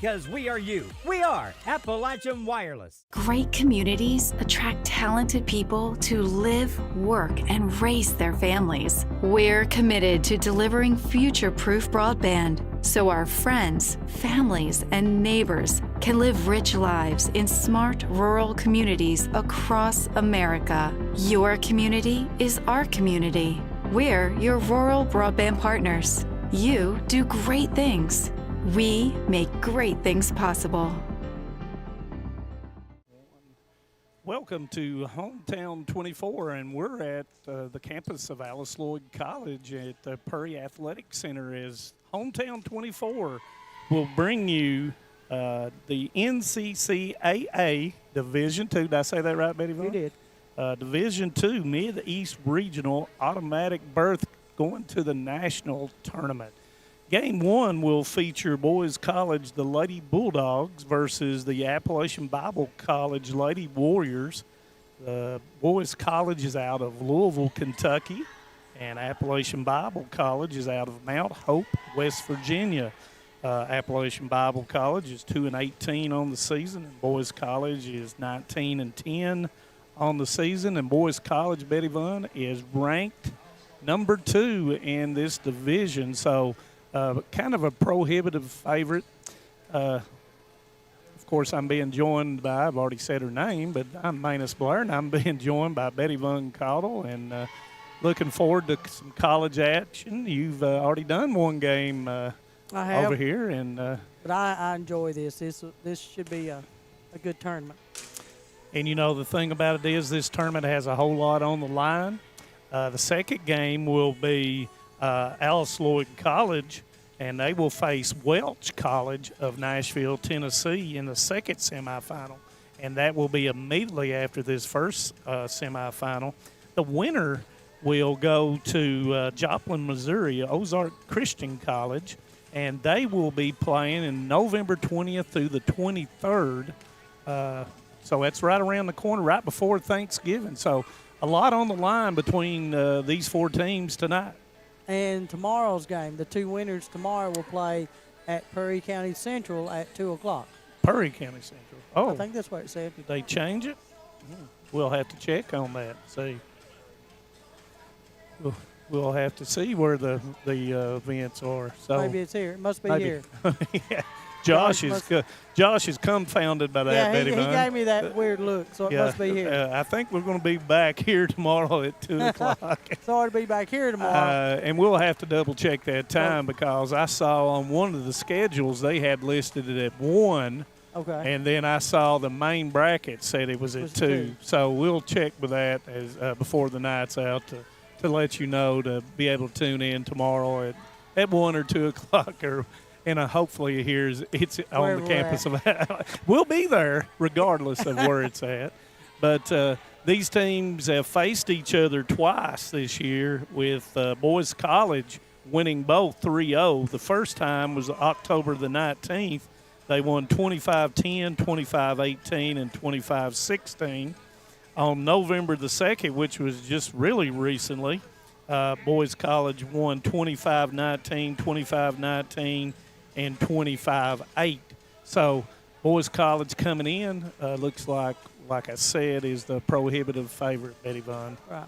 because we are you. We are Appalachian Wireless. Great communities attract talented people to live, work, and raise their families. We're committed to delivering future-proof broadband so our friends, families, and neighbors can live rich lives in smart rural communities across America. Your community is our community. We're your rural broadband partners. You do great things. We make great things possible. Welcome to Hometown 24, and we're at the campus of Alice Lloyd College at the Perry Athletic Center as Hometown 24 will bring you the NCCAA Division II. Did I say that right, Betty? You did. Division II Mideast Regional Automatic Berth going to the national tournament. Game one will feature Boyce College, the Lady Bulldogs, versus the Appalachian Bible College Lady Warriors. Boyce College is out of Louisville, Kentucky, and Appalachian Bible College is out of Mount Hope, West Virginia. Appalachian Bible College is 2-18 on the season, and Boyce College is 19-10 on the season. And Boyce College, Betty Vaughn, is ranked number 2 in this division, so kind of a prohibitive favorite. Of course, I'm being joined by, I've already said her name, but I'm Manus Blair, and I'm being joined by Betty Vaughn Caudill, and looking forward to some college action. You've already done one game I have. over here. And but I enjoy this. This should be a good tournament. And, you know, the thing about it is this tournament has a whole lot on the line. The second game will be Alice Lloyd College, and they will face Welch College of Nashville, Tennessee in the second semifinal, and that will be immediately after this first semifinal. The winner will go to Joplin, Missouri, Ozark Christian College, and they will be playing in November 20th through the 23rd. So that's right around the corner, right before Thanksgiving. So a lot on the line between these four teams tonight. And tomorrow's game, the two winners tomorrow will play at Perry County Central at 2 o'clock. Perry County Central. Oh. I think that's what it said. Did they change it? We'll have to check on that. See. We'll have to see where the events are. So maybe it's here. It must be here. Yeah. Josh is confounded by that, yeah, Betty he gave me that weird look, so it must be here. I think we're going to be back here tomorrow at 2 o'clock. Sorry to be back here tomorrow. And we'll have to double-check that time because I saw on one of the schedules they had listed it at 1. Okay. And then I saw the main bracket said it was at 2. So we'll check with that as before the night's out to let you know to be able to tune in tomorrow at 1 or 2 o'clock and hopefully it's on the campus of we'll be there regardless of where it's at. But these teams have faced each other twice this year with Boyce College winning both 3-0. The first time was October the 19th. They won 25-10, 25-18, and 25-16. On November the 2nd, which was just really recently, Boyce College won 25-19, 25-19, and 25-8. So Boyce College coming in looks like I said, is the prohibitive favorite, Betty Vaughn. Right.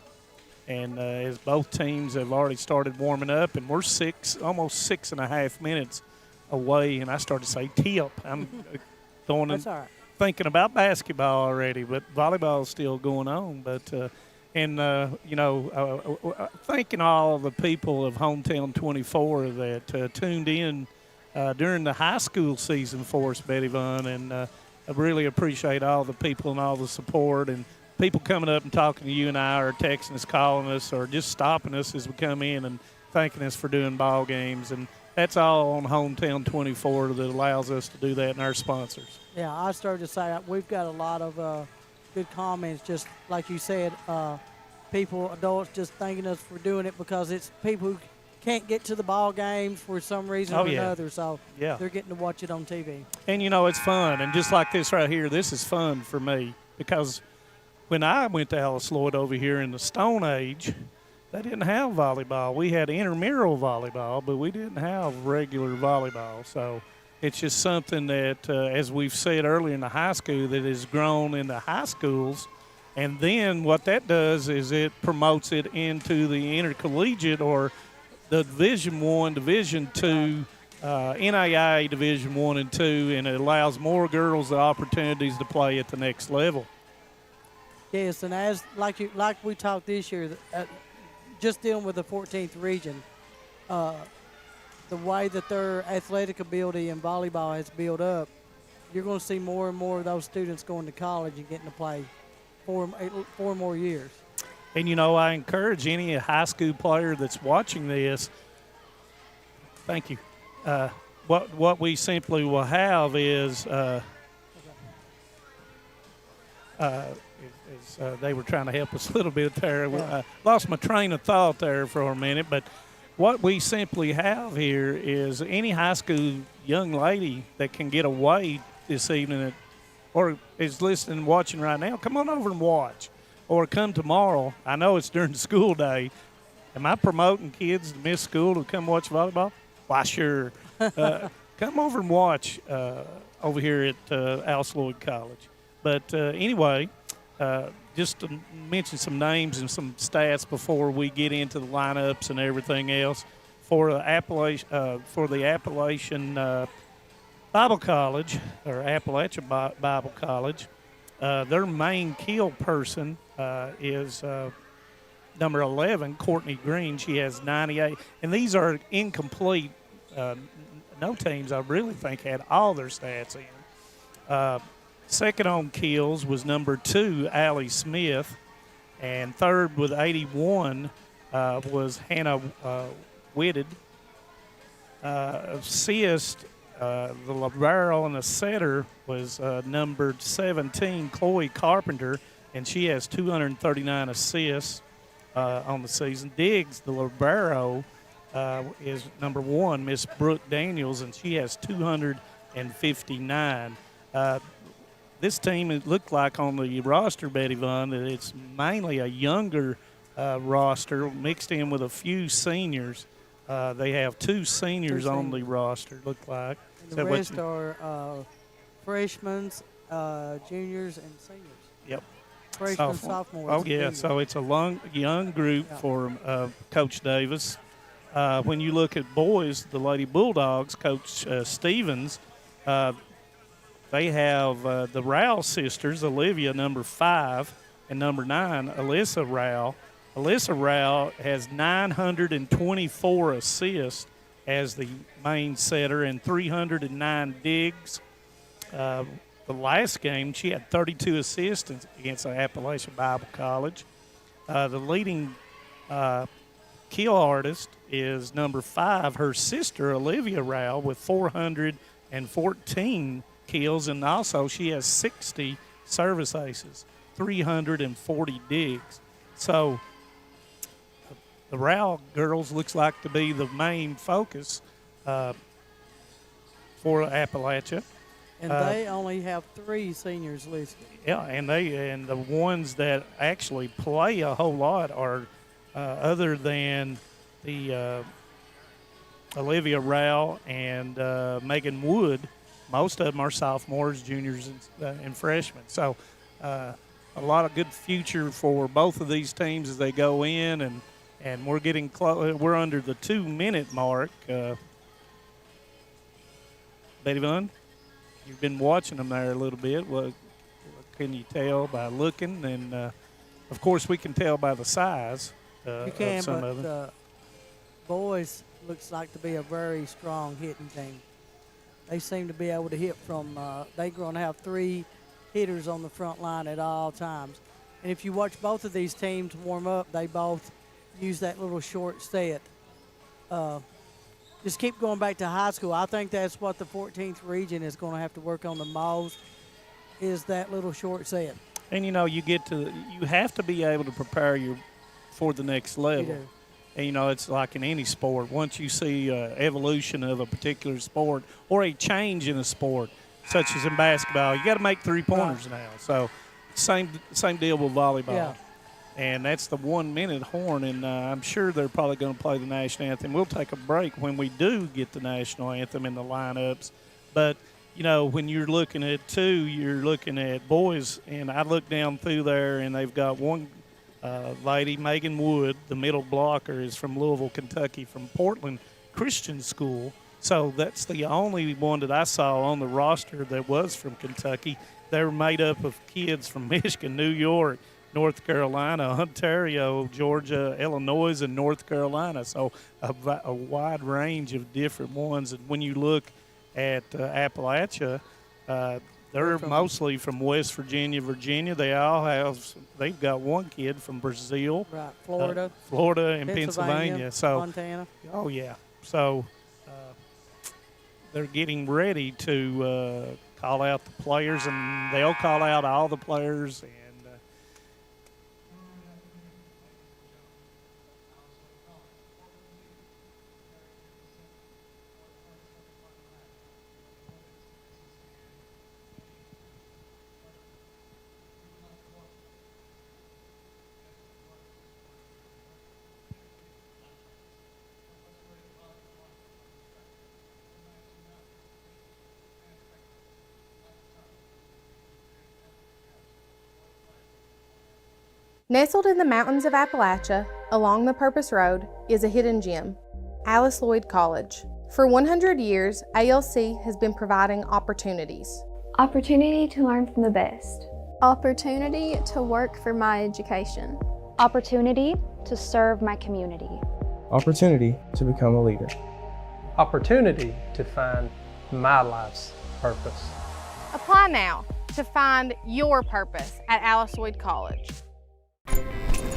And as both teams have already started warming up, and we're almost 6.5 minutes away, and I started to say tip. I'm going That's all right. Thinking about basketball already, but volleyball is still going on. But thanking all the people of Hometown 24 that tuned in during the high school season for us, Betty Vaughn, and I really appreciate all the people and all the support and people coming up and talking to you and I, or texting us, calling us, or just stopping us as we come in and thanking us for doing ball games. And that's all on Hometown 24 that allows us to do that, and our sponsors. Yeah, I started to say we've got a lot of good comments, just like you said, people, adults just thanking us for doing it because it's people who can't get to the ball games for some reason or another, so they're getting to watch it on TV. And, you know, it's fun. And just like this right here, this is fun for me because when I went to Alice Lloyd over here in the Stone Age, they didn't have volleyball. We had intramural volleyball, but we didn't have regular volleyball. So It's just something that, as we've said earlier in the high school, that has grown in the high schools. And then what that does is it promotes it into the intercollegiate or the Division I, Division II, NAIA Division I and II, and it allows more girls the opportunities to play at the next level. Yes, and as like we talked this year, just dealing with the 14th region, the way that their athletic ability in volleyball has built up, you're going to see more and more of those students going to college and getting to play four more years. And, I encourage any high school player that's watching this, thank you. What we simply will have is they were trying to help us a little bit there. Yeah. Lost my train of thought there for a minute, but what we simply have here is any high school young lady that can get away this evening or is listening and watching right now, come on over and watch. Or come tomorrow. I know it's during the school day. Am I promoting kids to miss school to come watch volleyball? Why, sure. Come over and watch over here at Lloyd College. But anyway, just to mention some names and some stats before we get into the lineups and everything else. For the Appalachian Bible College, or Appalachian Bible College, their main kill person is number 11, Courtney Green. She has 98. And these are incomplete. No teams, I really think, had all their stats in. Second on kills was number 2, Allie Smith. And third with 81 was Hannah Whitted. Assist, the libero and the setter was numbered 17, Chloe Carpenter, and she has 239 assists on the season. Diggs, the libero, is number 1, Miss Brooke Daniels, and she has 259. This team, it looked like on the roster, Betty Vaughn, that it's mainly a younger roster mixed in with a few seniors. They have 2 seniors on the roster, look like. And the rest are freshmen, juniors, and seniors. Yep. Freshmen, sophomores. Oh, yeah, so it's a young group for Coach Davis. When you look at boys, the Lady Bulldogs, Coach Stevens, they have the Rowell sisters, Olivia, number 5, and number 9, Alyssa Rowell. Alyssa Rowell has 924 assists as the main setter and 309 digs. The last game, she had 32 assists against the Appalachian Bible College. The leading kill artist is number 5, her sister, Olivia Rowell, with 414 kills, and also she has 60 service aces, 340 digs. So the Rowell girls looks like to be the main focus for Appalachia. And they only have 3 seniors listed. Yeah, and the ones that actually play a whole lot are other than the Olivia Rowell and Megan Wood. Most of them are sophomores, juniors, and freshmen. So a lot of good future for both of these teams as they go in, and we're getting close. We're under the 2-minute mark. Betty Vaughn, you've been watching them there a little bit. What can you tell by looking? And, of course, we can tell by the size you can, of some but of them. Boyce looks like to be a very strong hitting team. They seem to be able to hit from they're going to have 3 hitters on the front line at all times. And if you watch both of these teams warm up, they both use that little short set. Just keep going back to high school. I think that's what the 14th region is going to have to work on the most, is that little short set. And, you have to be able to prepare for the next level. You do. And, it's like in any sport. Once you see evolution of a particular sport or a change in a sport, such as in basketball, you got to make 3-pointers now. So same deal with volleyball. Yeah. And that's the 1-minute horn, and I'm sure they're probably going to play the national anthem. We'll take a break when we do get the national anthem in the lineups. But, when you're looking at two, you're looking at boys, and I look down through there, and they've got one lady, Megan Wood, the middle blocker, is from Louisville, Kentucky, from Portland Christian School. So that's the only one that I saw on the roster that was from Kentucky. They were made up of kids from Michigan, New York, North Carolina, Ontario, Georgia, Illinois, and North Carolina. So a wide range of different ones. And when you look at Appalachia, they're mostly from West Virginia, Virginia. They've got one kid from Brazil. Right, Florida. Florida and Pennsylvania. So, Montana. Oh, yeah. So they're getting ready to call out the players, and they'll call out all the players. And Nestled in the mountains of Appalachia, along the Purpose Road, is a hidden gem, Alice Lloyd College. For 100 years, ALC has been providing opportunities. Opportunity to learn from the best. Opportunity to work for my education. Opportunity to serve my community. Opportunity to become a leader. Opportunity to find my life's purpose. Apply now to find your purpose at Alice Lloyd College.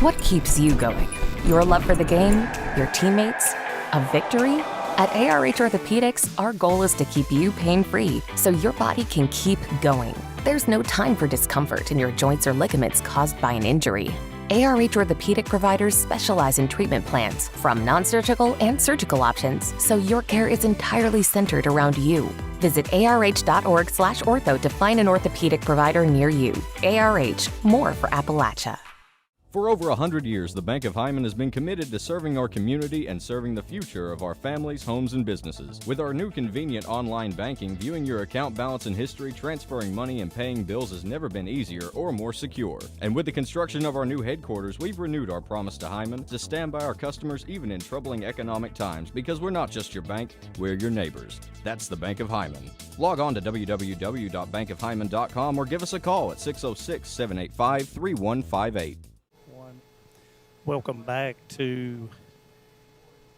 What keeps you going? Your love for the game? Your teammates? A victory? At ARH Orthopedics, our goal is to keep you pain-free so your body can keep going. There's no time for discomfort in your joints or ligaments caused by an injury. ARH Orthopedic providers specialize in treatment plans, from non-surgical and surgical options, so your care is entirely centered around you. Visit arh.org/ortho to find an orthopedic provider near you. ARH, more for Appalachia. For over 100 years, the Bank of Hyman has been committed to serving our community and serving the future of our families, homes, and businesses. With our new convenient online banking, viewing your account balance and history, transferring money, and paying bills has never been easier or more secure. And with the construction of our new headquarters, we've renewed our promise to Hyman to stand by our customers even in troubling economic times, because we're not just your bank, we're your neighbors. That's the Bank of Hyman. Log on to www.bankofhyman.com or give us a call at 606-785-3158. Welcome back to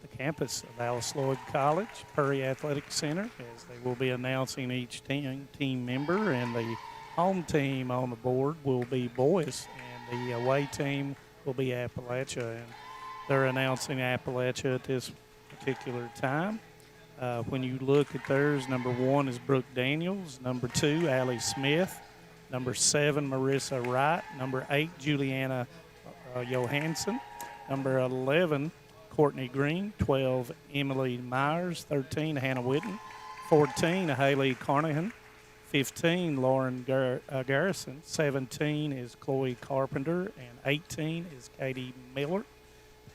the campus of Alice Lloyd College, Perry Athletic Center, as they will be announcing each team member, and the home team on the board will be Boyce, and the away team will be Appalachia, and they're announcing Appalachia at this particular time. When you look at theirs, number 1 is Brooke Daniels, number 2, Allie Smith, number 7, Marissa Wright, number 8, Juliana Johansson, number 11, Courtney Green, 12, Emily Myers, 13, Hannah Witten, 14, Haley Carnahan, 15, Lauren Garrison, 17 is Chloe Carpenter, and 18 is Katie Miller.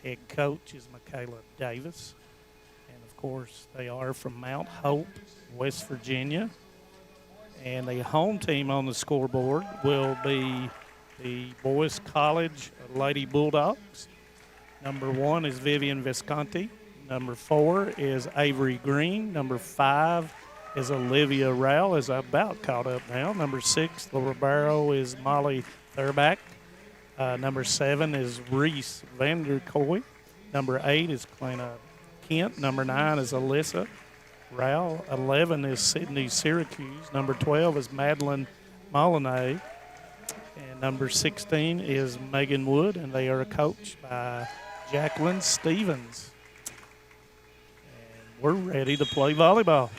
Head coach is Michaela Davis. And, of course, they are from Mount Hope, West Virginia. And the home team on the scoreboard will be the Boyce College Lady Bulldogs. Number 1 is Vivian Visconti. Number 4 is Avery Green. Number 5 is Olivia Rowell, is about caught up now. Number 6, Laura Barrow, is Molly Thurbach. Number 7 is Reese Vanderkoy. Number 8 is Clena Kent. Number 9 is Alyssa Rowell. 11 is Sydney Syracuse. Number 12 is Madeline Molinay. And number 16 is Megan Wood, and they are coached by Jacqueline Stevens. And we're ready to play volleyball.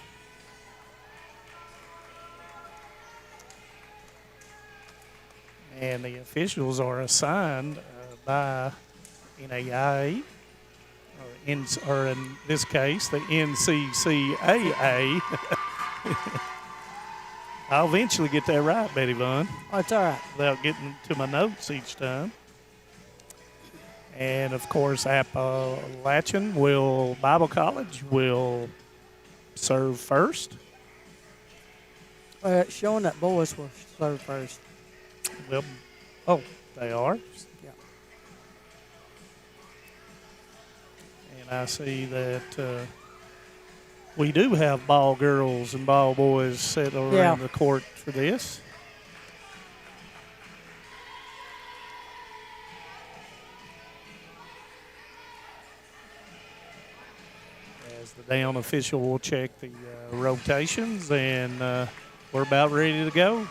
And the officials are assigned by NAIA, or in this case, the NCCAA. I'll eventually get that right, Betty Vaughn. Oh, it's all right. Without getting to my notes each time. And, of course, Appalachian Bible College will serve first. It's showing that Boyce will serve first. Well, oh, they are. Yeah. And I see that we do have ball girls and ball boys set around the court for this. As the down official will check the rotations, and we're about ready to go.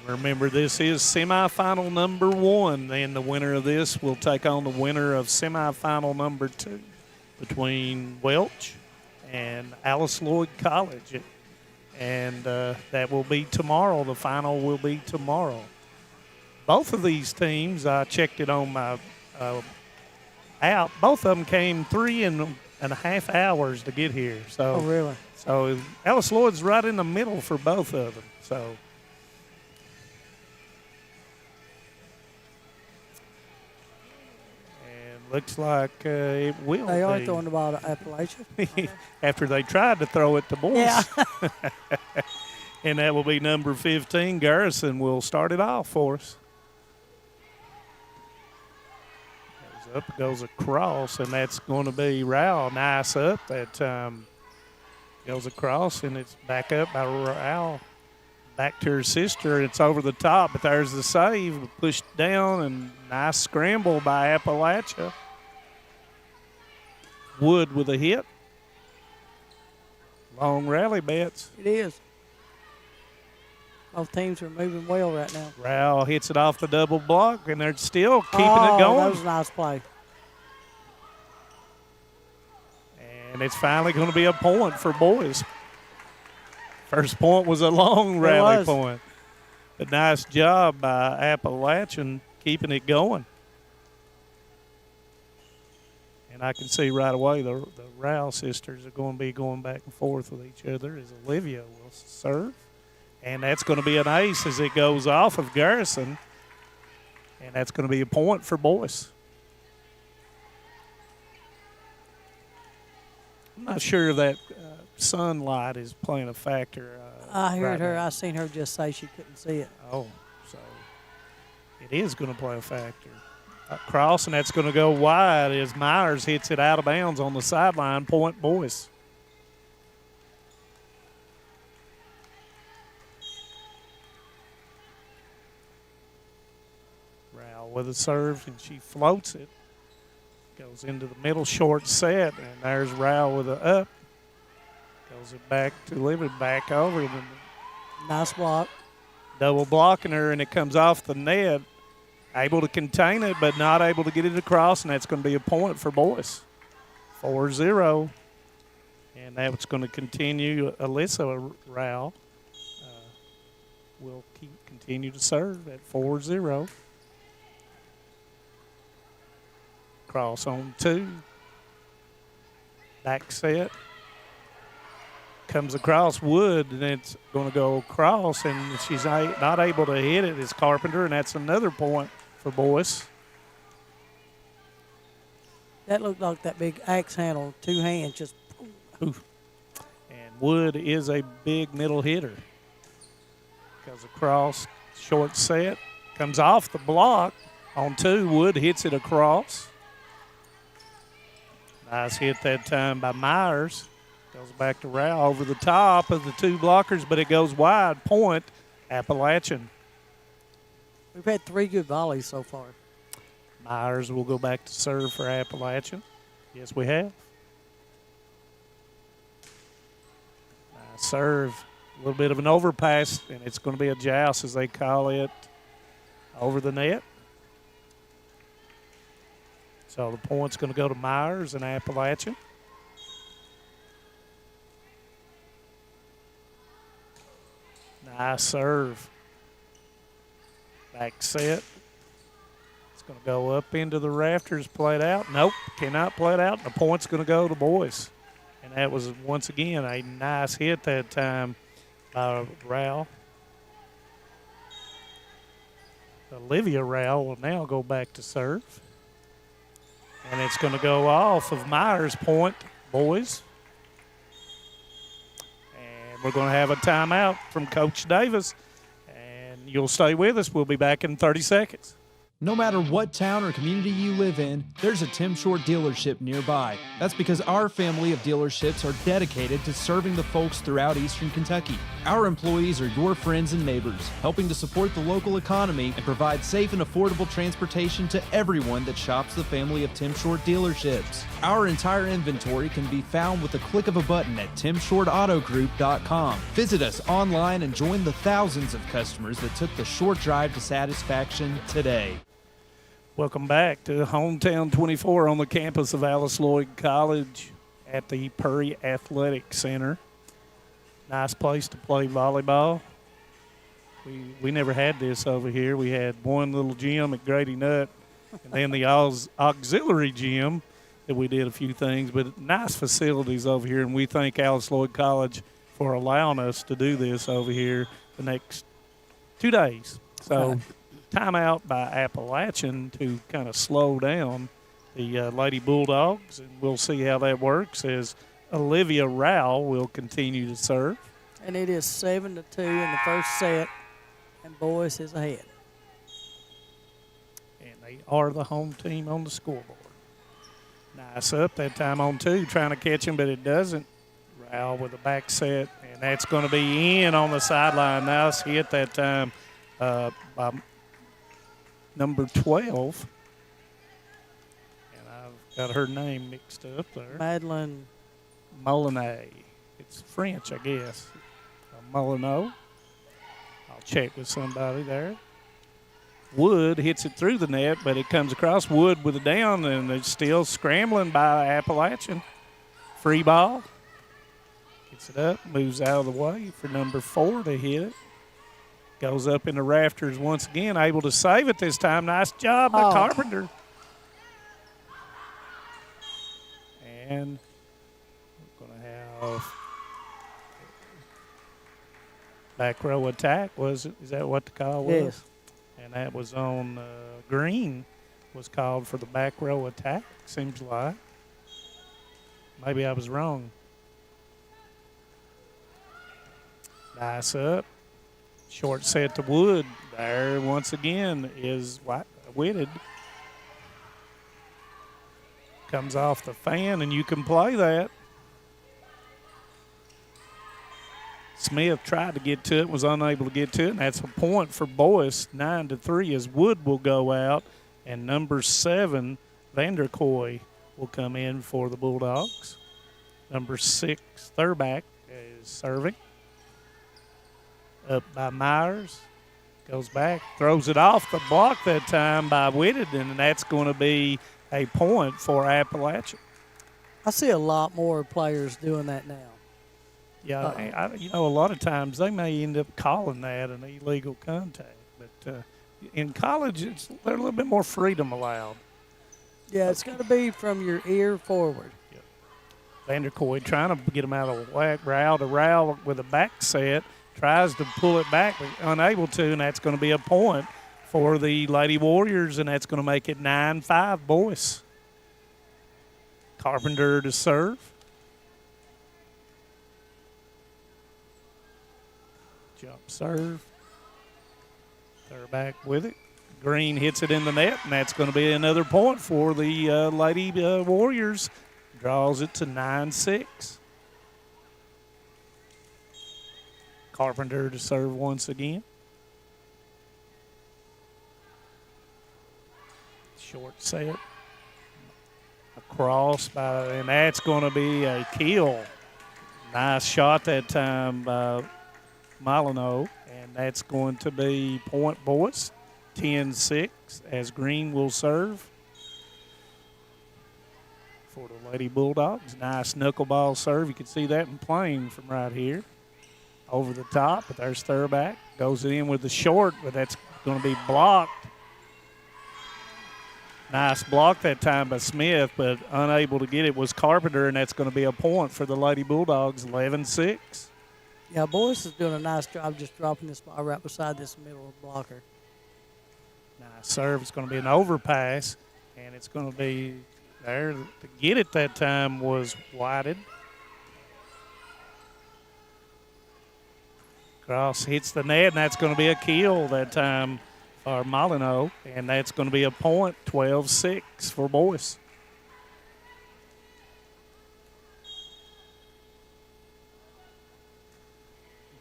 Remember, this is semifinal number 1, and the winner of this will take on the winner of semifinal number 2 between Welch and Lloyd College. And that will be tomorrow. The final will be tomorrow. Both of these teams, I checked it on my app, both of them came 3.5 hours to get here. So, oh, really? So Lloyd's right in the middle for both of them. So. Looks like it will They are be. throwing the ball to Appalachia. After they tried to throw it to Boyce. Yeah. And that will be number 15. Garrison will start it off for us. Goes up, goes across, and that's going to be Rao. Nice up that time. Goes across, and it's back up by Rao. Back to her sister. It's over the top, but there's the save. Pushed down, and nice scramble by Appalachia. Wood with a hit. Long rally, Betts. It is. Both teams are moving well right now. Rao hits it off the double block, and they're still keeping it going. That was a nice play. And it's finally going to be a point for Boyce. First point was a long rally point. But nice job by Appalachian keeping it going. And I can see right away the Rao sisters are going to be going back and forth with each other as Olivia will serve. And that's going to be an ace as it goes off of Garrison. And that's going to be a point for Boyce. I'm not sure that sunlight is playing a factor. I heard right her. now. I seen her just say she couldn't see it. Oh, so it is going to play a factor. Cross, and that's going to go wide as Myers hits it out of bounds on the sideline. Point Boyce. Rao with a serve, and she floats it. Goes into the middle short set, and there's Rao with a up. Goes it back to Livy, back over. Nice block. Double blocking her, and it comes off the net. Able to contain it, but not able to get it across, and that's going to be a point for Boyce. 4-0. And that's going to continue. Alyssa Rao will continue to serve at 4-0. Cross on 2. Back set. Comes across Wood, and it's going to go across, and she's not able to hit it. It's Carpenter, and that's another point for Boyce. That looked like that big axe handle, 2 hands, just. Oof. And Wood is a big middle hitter. Goes across, short set, comes off the block on 2. Wood hits it across. Nice hit that time by Myers. Goes back to Rao over the top of the 2 blockers, but it goes wide. Point, Appalachian. We've had 3 good volleys so far. Myers will go back to serve for Appalachian. Yes, we have. Nice serve. A little bit of an overpass, and it's going to be a joust, as they call it, over the net. So the point's going to go to Myers and Appalachian. Nice serve. Back set. It's going to go up into the rafters, play it out. Nope, cannot play it out. The point's going to go to Boyce. And that was, once again, a nice hit that time by Rao. Olivia Rao will now go back to serve. And it's going to go off of Myers' point, boys. And we're going to have a timeout from Coach Davis. And you'll stay with us. We'll be back in 30 seconds. No matter what town or community you live in, there's a Tim Short dealership nearby. That's because our family of dealerships are dedicated to serving the folks throughout Eastern Kentucky. Our employees are your friends and neighbors, helping to support the local economy and provide safe and affordable transportation to everyone that shops the family of Tim Short dealerships. Our entire inventory can be found with the click of a button at timshortautogroup.com. Visit us online and join the thousands of customers that took the short drive to satisfaction today. Welcome back to Hometown 24 on the campus of Alice Lloyd College at the Perry Athletic Center. Nice place to play volleyball. We never had this over here. We had one little gym at Grady Nutt and then the auxiliary gym that we did a few things, but nice facilities over here, and we thank Alice Lloyd College for allowing us to do this over here the next 2 days. So timeout by Appalachian to kind of slow down the Lady Bulldogs, and we'll see how that works as Olivia Rao will continue to serve. And it is 7-2 in the first set, and Boyce is ahead. And they are the home team on the scoreboard. Nice up that time on two, trying to catch him, but it doesn't. Rao with a back set, and that's going to be in on the sideline. Nice hit that time by number 12. And I've got her name mixed up there. Madeline Molinet. It's French, I guess. Molyneux. I'll check with somebody there. Wood hits it through the net, but it comes across. Wood with a down, and it's still scrambling by Appalachian. Free ball. Gets it up, moves out of the way for number 4 to hit it. Goes up in the rafters once again, able to save it this time. Nice job by Carpenter. And we're going to have back row attack. Is that what the call was? Yes. And that was on Green, was called for the back row attack, seems like. Maybe I was wrong. Nice up. Short set to Wood. There once again is Whitted. Comes off the fan, and you can play that. Smith tried to get to it, was unable to get to it, and that's a point for Boyce, 9-3, as Wood will go out, and number 7, Vanderkoy, will come in for the Bulldogs. Number 6, Thurback, is serving. Up by Myers, goes back, throws it off the block that time by Whitted, and that's going to be a point for Appalachian. I see a lot more players doing that now. Yeah, a lot of times they may end up calling that an illegal contact, but in college they're a little bit more freedom allowed. Yeah, it's got to be from your ear forward. Yep. Vanderkoy trying to get him out of whack. Rao with a back set. Tries to pull it back, but unable to, and that's going to be a point for the Lady Warriors, and that's going to make it 9-5 Boyce. Carpenter to serve. Jump serve. They're back with it. Green hits it in the net, and that's going to be another point for the Lady Warriors. Draws it to 9-6. Carpenter to serve once again. Short set. Across and that's going to be a kill. Nice shot that time by Molyneux, and that's going to be point Boyce, 10-6, as Green will serve for the Lady Bulldogs. Nice knuckleball serve. You can see that in plane from right here. Over the top, but there's Thurback. Goes in with the short, but that's going to be blocked. Nice block that time by Smith, but unable to get it was Carpenter, and that's going to be a point for the Lady Bulldogs, 11-6. Yeah, Boyce is doing a nice job just dropping this ball right beside this middle blocker. Nice serve. It's going to be an overpass, and it's going to be there to get it that time was Whited. Cross hits the net, and that's going to be a kill that time for Molyneux, and that's going to be a point, 12-6 for Boyce.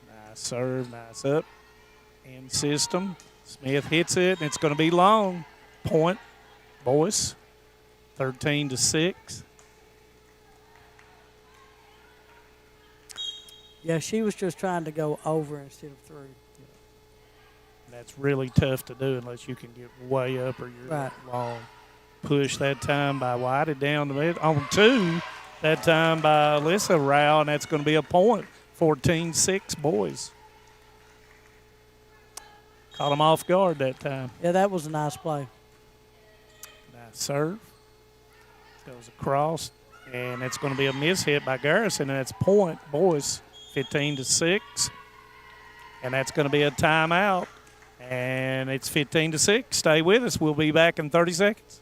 Nice serve, nice up. In system. Smith hits it, and it's going to be long. Point, Boyce, 13-6. Yeah, she was just trying to go over instead of through. That's really tough to do unless you can get way up or you're Right. long. Push that time by Whited down the middle. On 2, that time by Alyssa Rao, and that's going to be a point, 14-6 Boys. Caught him off guard that time. Yeah, that was a nice play. Nice serve. Goes across, and it's going to be a miss hit by Garrison, and that's point, Boys, 15-6. And that's going to be a timeout, and it's 15-6. Stay with us. We'll be back in 30 seconds.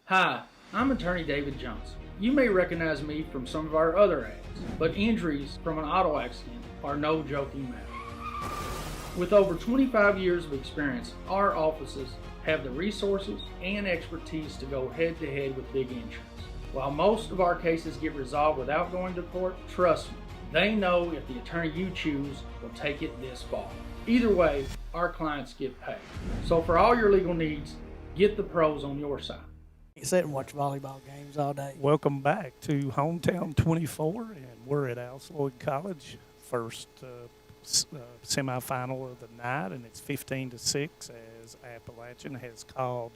Hi, I'm attorney David Johnson. You may recognize me from some of our other ads, but injuries from an auto accident are no joking matter. With over 25 years of experience, our offices have the resources and expertise to go head-to-head with big insurance. While most of our cases get resolved without going to court, trust me, they know if the attorney you choose will take it this far. Either way, our clients get paid. So for all your legal needs, get the pros on your side. You sit and watch volleyball games all day. Welcome back to Hometown 24, and we're at Lloyd College. First semifinal of the night, and it's 15-6 as Appalachian has called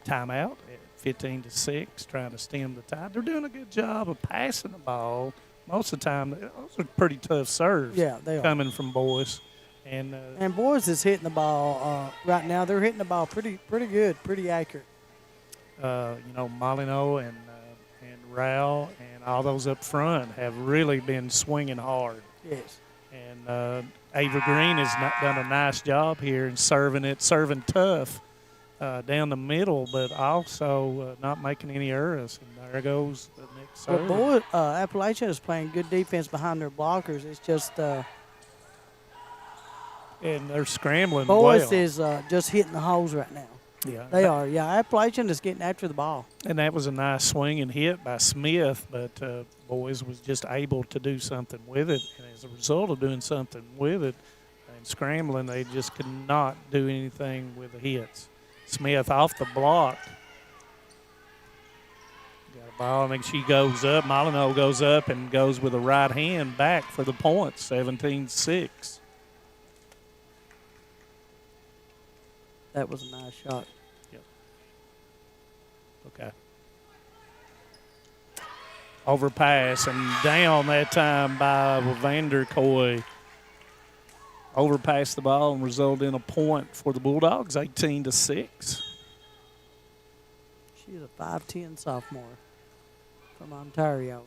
timeout at 15-6, trying to stem the tide. They're doing a good job of passing the ball. Most of the time, those are pretty tough serves. Yeah, they are. Coming from Boyce. And Boyce is hitting the ball right now. They're hitting the ball pretty good, pretty accurate. Molyneux and Rao and all those up front have really been swinging hard. Yes. And Ava Green has done a nice job here in serving tough down the middle, but also not making any errors. And there goes the next serve. Well, Appalachian is playing good defense behind their blockers. It's just and they're scrambling Boyce well. is just hitting the holes right now. Yeah, they are. Yeah, Appalachian is getting after the ball. And that was a nice swing and hit by Smith, but Boyce was just able to do something with it. And as a result of doing something with it and scrambling, they just could not do anything with the hits. Smith off the block. Got a ball, and she goes up. Molyneux goes up and goes with a right hand back for the point, 17-6. That was a nice shot. Yep. Okay. Overpass and down that time by Vanderkoy. Overpassed the ball and resulted in a point for the Bulldogs, 18-6. She's a 5'10" sophomore from Ontario.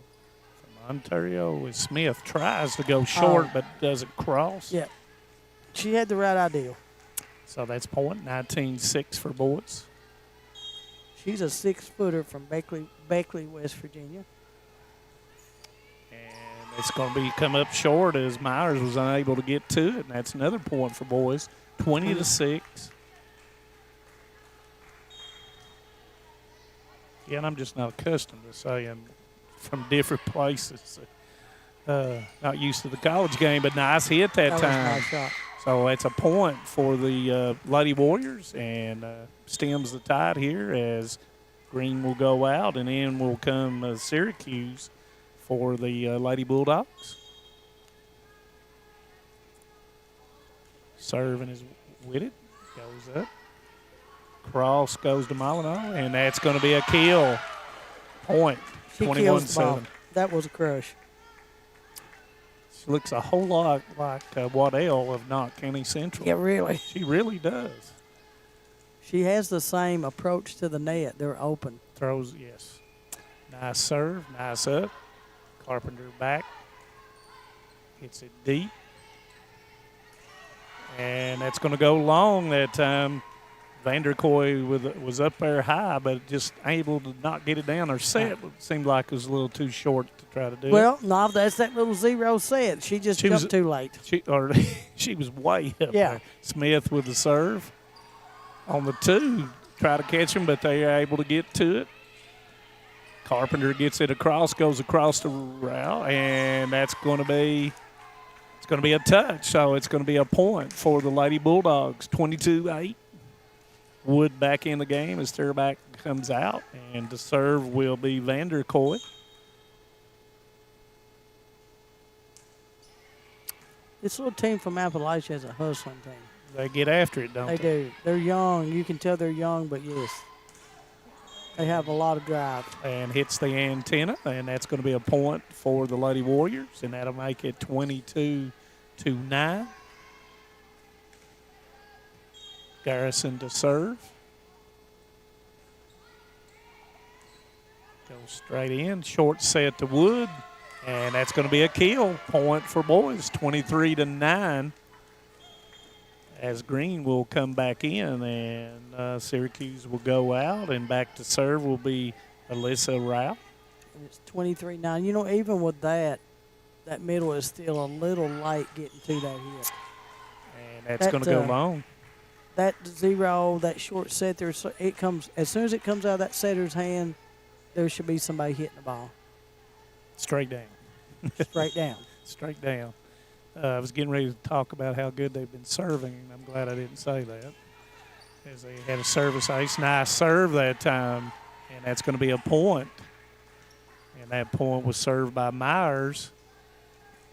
From Ontario, is Smith tries to go short but doesn't cross. Yeah. She had the right idea. So that's point, 19-6 for Boyce. She's a 6-footer from Beckley, West Virginia. And it's going to be come up short as Myers was unable to get to it, and that's another point for Boyce, 20-6. Yeah, and I'm just not accustomed to saying from different places. Not used to the college game, but nice hit that time. Was a nice shot. So it's a point for the Lady Warriors, and stems the tide here as Green will go out, and in will come Syracuse for the Lady Bulldogs. Serving is with it, goes up. Cross goes to Molyneux, and that's going to be a kill. Point, 21-7. That was a crush. She looks a whole lot like Waddell of Knott County Central. Yeah, really. She really does. She has the same approach to the net. They're open. Throws, yes. Nice serve, nice up. Carpenter back. Hits it deep. And that's going to go long that time. Vanderkoy was up there high, but just able to not get it down or set. It seemed like it was a little too short to try to do Well, no, that's that little 0 set. She just jumped too late. She was way up Yeah. there. Smith with the serve on the 2. Try to catch him, but they are able to get to it. Carpenter gets it across, goes across the rail, and that's going to be a touch. So it's going to be a point for the Lady Bulldogs. 22-8. Wood back in the game as Thurback comes out, and the serve will be Vanderkoy. This little team from Appalachia has a hustling team. They get after it, don't they? They do. They're young. You can tell they're young, but yes, they have a lot of drive. And hits the antenna, and that's going to be a point for the Lady Warriors, and that'll make it 22-9. Garrison to serve. Goes straight in. Short set to Wood. And that's going to be a kill point for boys. 23-9. As Green will come back in, and Syracuse will go out. And back to serve will be Alyssa Rao. And it's 23-9. You know, even with that middle is still a little light getting to that hit. And that's going to go long. That 0, that short set there, it comes as soon as it comes out of that setter's hand, there should be somebody hitting the ball. Straight down. Straight down. Straight down. I was getting ready to talk about how good they've been serving, and I'm glad I didn't say that. As they had a service ace. Nice serve that time, and that's going to be a point. And that point was served by Myers.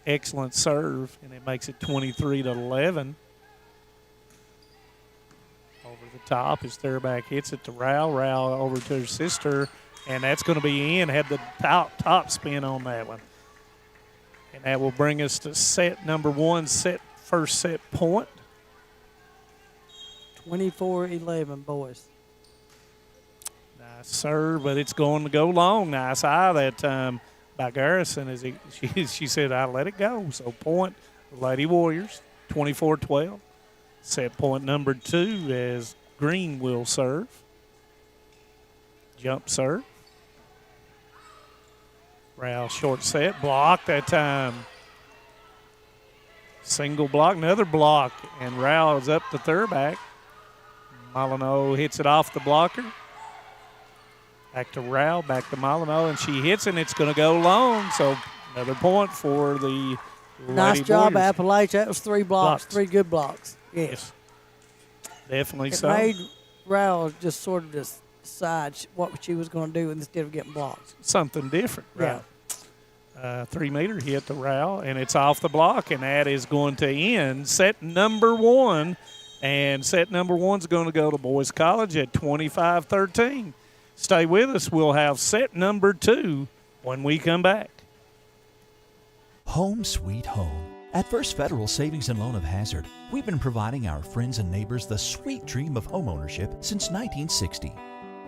Excellent serve, and it makes it 23-11. Over the top as Thurback hits it to Rao. Rao over to her sister, and that's going to be in. Had the top spin on that one. And that will bring us to set number 1, first set point. 24-11, boys. Nice serve, but it's going to go long. Nice eye that time by Garrison. As she said, I let it go. So point, Lady Warriors, 24-12. Set point number 2 as Green will serve. Jump serve. Rao short set, block that time. Single block, another block, and Rao is up to Thurback. Molyneux hits it off the blocker. Back to Rao, back to Molyneux, and she hits it, and it's going to go long. So another point for the Nice job, Warriors. Appalachia. That was 3 blocks, 3 good blocks. Yes. Definitely it so. Made Rao just sort of decide what she was going to do instead of getting blocked. Something different, right? Yeah. 3-meter hit to Rao, and it's off the block, and that is going to end set number 1. And set number 1 is going to go to Boyce College at 25-13. Stay with us. We'll have set number 2 when we come back. Home sweet home. At First Federal Savings and Loan of Hazard, we've been providing our friends and neighbors the sweet dream of homeownership since 1960.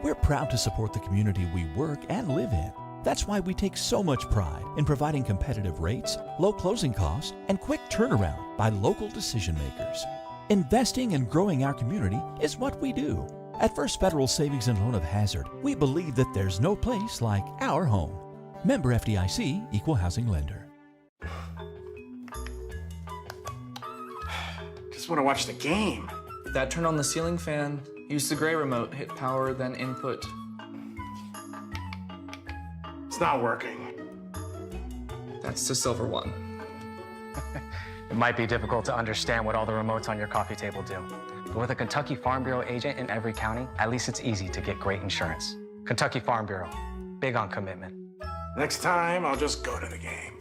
We're proud to support the community we work and live in. That's why we take so much pride in providing competitive rates, low closing costs, and quick turnaround by local decision makers. Investing and growing our community is what we do. At First Federal Savings and Loan of Hazard, we believe that there's no place like our home. Member FDIC, Equal Housing Lender. Just want to watch the game. That turn on the ceiling fan. Use the gray remote. Hit power, then input. It's not working. That's the silver one. It might be difficult to understand what all the remotes on your coffee table do. But with a Kentucky Farm Bureau agent in every county, at least it's easy to get great insurance. Kentucky Farm Bureau, big on commitment. Next time, I'll just go to the game.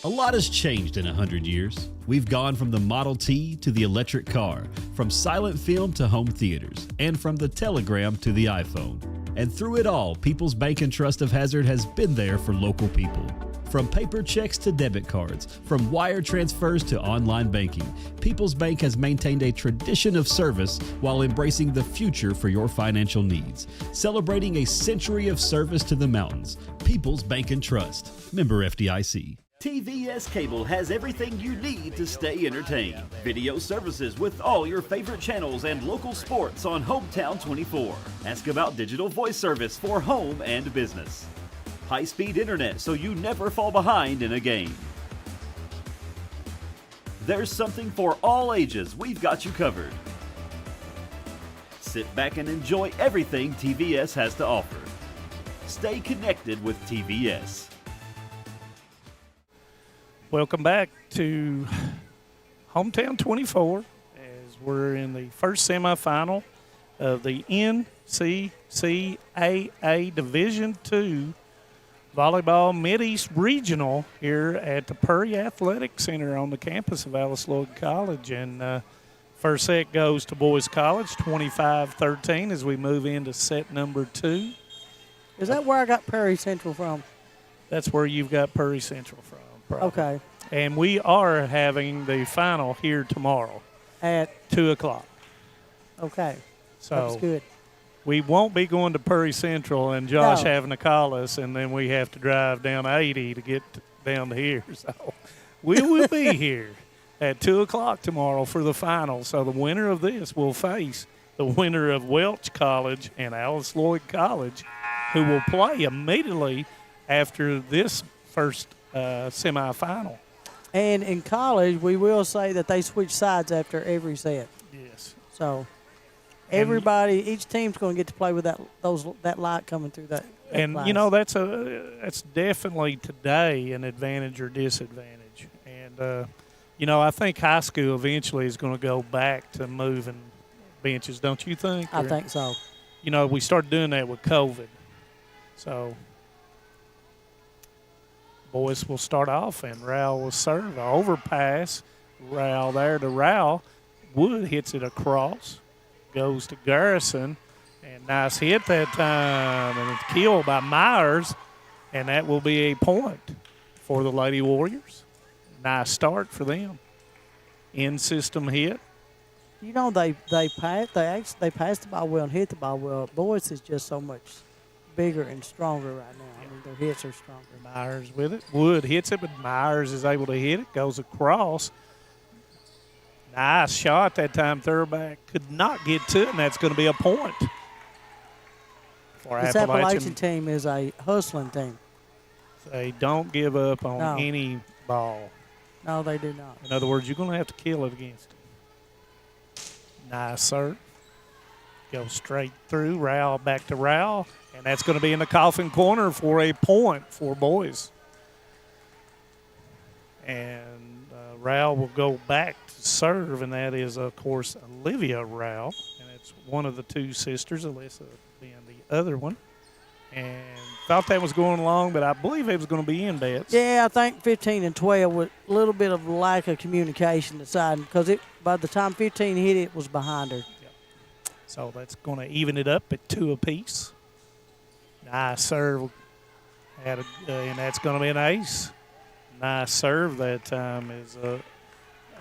A lot has changed in 100 years. We've gone from the Model T to the electric car, from silent film to home theaters, and from the telegram to the iPhone. And through it all, People's Bank and Trust of Hazard has been there for local people. From paper checks to debit cards, from wire transfers to online banking, People's Bank has maintained a tradition of service while embracing the future for your financial needs. Celebrating a century of service to the mountains. People's Bank and Trust. Member FDIC. TVS Cable has everything you need to stay entertained. Video services with all your favorite channels and local sports on Hometown 24. Ask about digital voice service for home and business. High-speed internet so you never fall behind in a game. There's something for all ages. We've got you covered. Sit back and enjoy everything TVS has to offer. Stay connected with TVS. Welcome back to Hometown 24 as we're in the first semifinal of the NCCAA Division II Volleyball Mideast Regional here at the Purry Athletic Center on the campus of Alice Lloyd College. And first set goes to Boyce College, 25-13 as we move into set number 2. Is that where I got Purry Central from? That's where you've got Purry Central from. Probably. Okay. And we are having the final here tomorrow at 2 o'clock. Okay. So that's good. We won't be going to Purry Central and Josh having to call us, and then we have to drive down 80 to get down to here. So we will be here at 2 o'clock tomorrow for the final. So the winner of this will face the winner of Welch College and Alice Lloyd College, who will play immediately after this first semifinal. And in college, we will say that they switch sides after every set. Yes. So everybody, each team's going to get to play with that light coming through that. And glass. you know that's definitely today an advantage or disadvantage. And you know I think high school eventually is going to go back to moving benches, don't you think? I think so. You know we started doing that with COVID, so. Boyce will start off, and Rowell will serve. An overpass. Rowell there to Rowell. Wood hits it across. Goes to Garrison. And nice hit that time. And it's killed by Myers. And that will be a point for the Lady Warriors. Nice start for them. In-system hit. You know, they passed the ball well and hit the ball well. Boyce is just so much bigger and stronger right now. I mean, their hits are stronger. Myers with it. Wood hits it, but Myers is able to hit it. Goes across. Nice shot that time. Thurback could not get to it, and that's going to be a point. For This Appalachian team is a hustling team. They don't give up on any ball. No, they do not. In other words, you're going to have to kill it against them. Nice serve. Go straight through. Rowell back to Rowell. And that's going to be in the coffin corner for a point for Boyce. And Rowell will go back to serve, and that is, of course, Olivia Rowell. And it's one of the two sisters, Alyssa being the other one. And thought that was going along, but I believe it was going to be in bets. Yeah, I think 15 and 12 with a little bit of lack of communication deciding because by the time 15 hit it was behind her. Yep. So that's going to even it up at 2 apiece. Nice serve, and that's going to be an ace. Nice serve that time is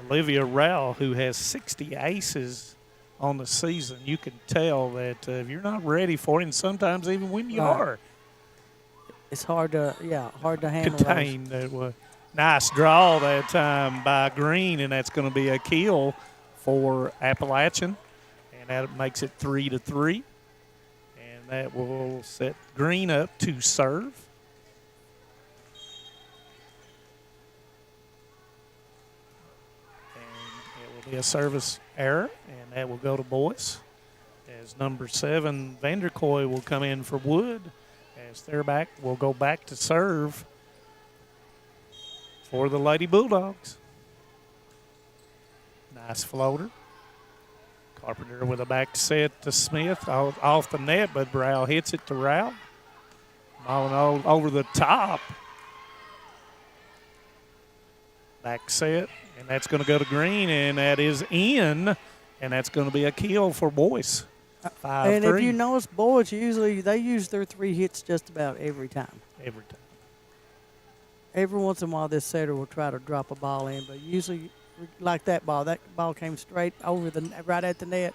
Olivia Rowell, who has 60 aces on the season. You can tell that if you're not ready for it, and sometimes even when you are, it's hard to handle. Contain that one. Nice draw that time by Green, and that's going to be a kill for Appalachian, and that makes it 3-3. That will set Green up to serve. And it will be a service error, and that will go to Boyce. As number 7, Vanderkoy will come in for Wood. As Thurback will go back to serve for the Lady Bulldogs. Nice floater. Carpenter with a back set to Smith off the net, but Rowell hits it to Rowell. Mullen over the top. Back set, and that's going to go to Green, and that is in, and that's going to be a kill for Boyce. 5-3. And if you notice, Boyce usually they use their 3 hits just about every time. Every time. Every once in a while, this setter will try to drop a ball in, but usually, like that ball came straight over right at the net.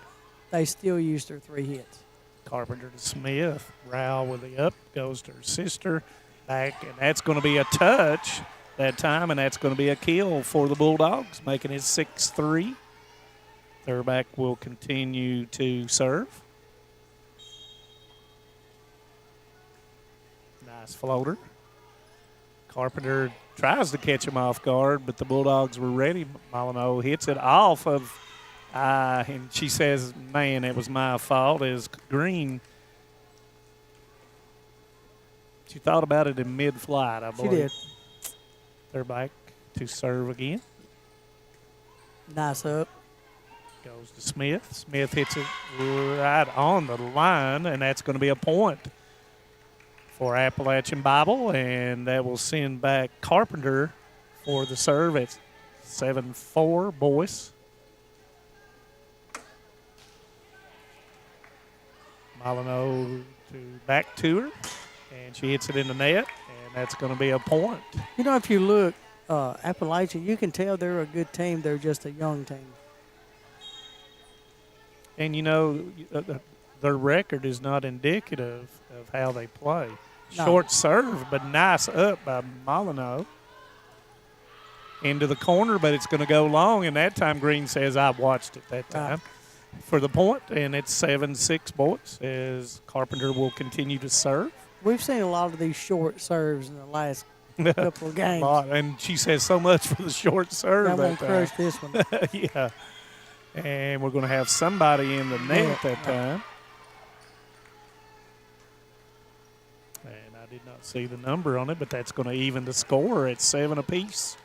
They still use their 3 hits. Carpenter to Smith. Rowell with the up goes to her sister. Back, and that's going to be a touch. that time, and that's going to be a kill for the Bulldogs, making it 6-3. Thurback will continue to serve. Nice floater. Carpenter tries to catch him off guard, but the Bulldogs were ready. Molyneux hits it off of, and she says, man, it was my fault, as Green. She thought about it in mid-flight, I believe. She did. They're back to serve again. Nice up. Goes to Smith. Smith hits it right on the line, and that's going to be a point for Appalachian Bible, and that will send back Carpenter for the serve. It's 7-4 Boyce. Molyneux back to her, and she hits it in the net, and that's going to be a point. You know, if you look, Appalachian, you can tell they're a good team. They're just a young team. And, you know, their record is not indicative of how they play. No. Short serve, but nice up by Molyneux. Into the corner, but it's going to go long, and that time Green says, I watched it that time. For the point, and it's 7-6 Boyce as Carpenter will continue to serve. We've seen a lot of these short serves in the last couple of games. And she says so much for the short serve. I'm going to crush this one. Yeah. And we're going to have somebody in the net that time. And I did not see the number on it, but that's going to even the score at 7 apiece.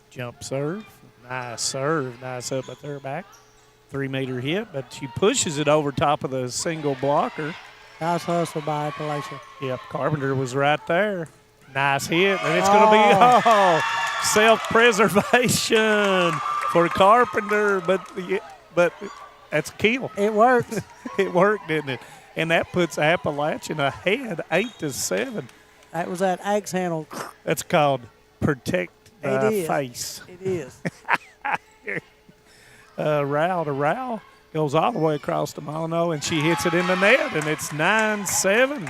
Jump serve. Nice up at their back. 3-meter hit, but she pushes it over top of the single blocker. Nice hustle by Appalachia. Yep, Carpenter was right there. Nice hit, and it's going to be self-preservation for Carpenter, but that's a kill. It worked. It worked, didn't it? And that puts Appalachian ahead 8-7. That was that axe handle. That's called protect the face. It is. Rao to Rao goes all the way across to Molyneux, and she hits it in the net, and it's 9-7.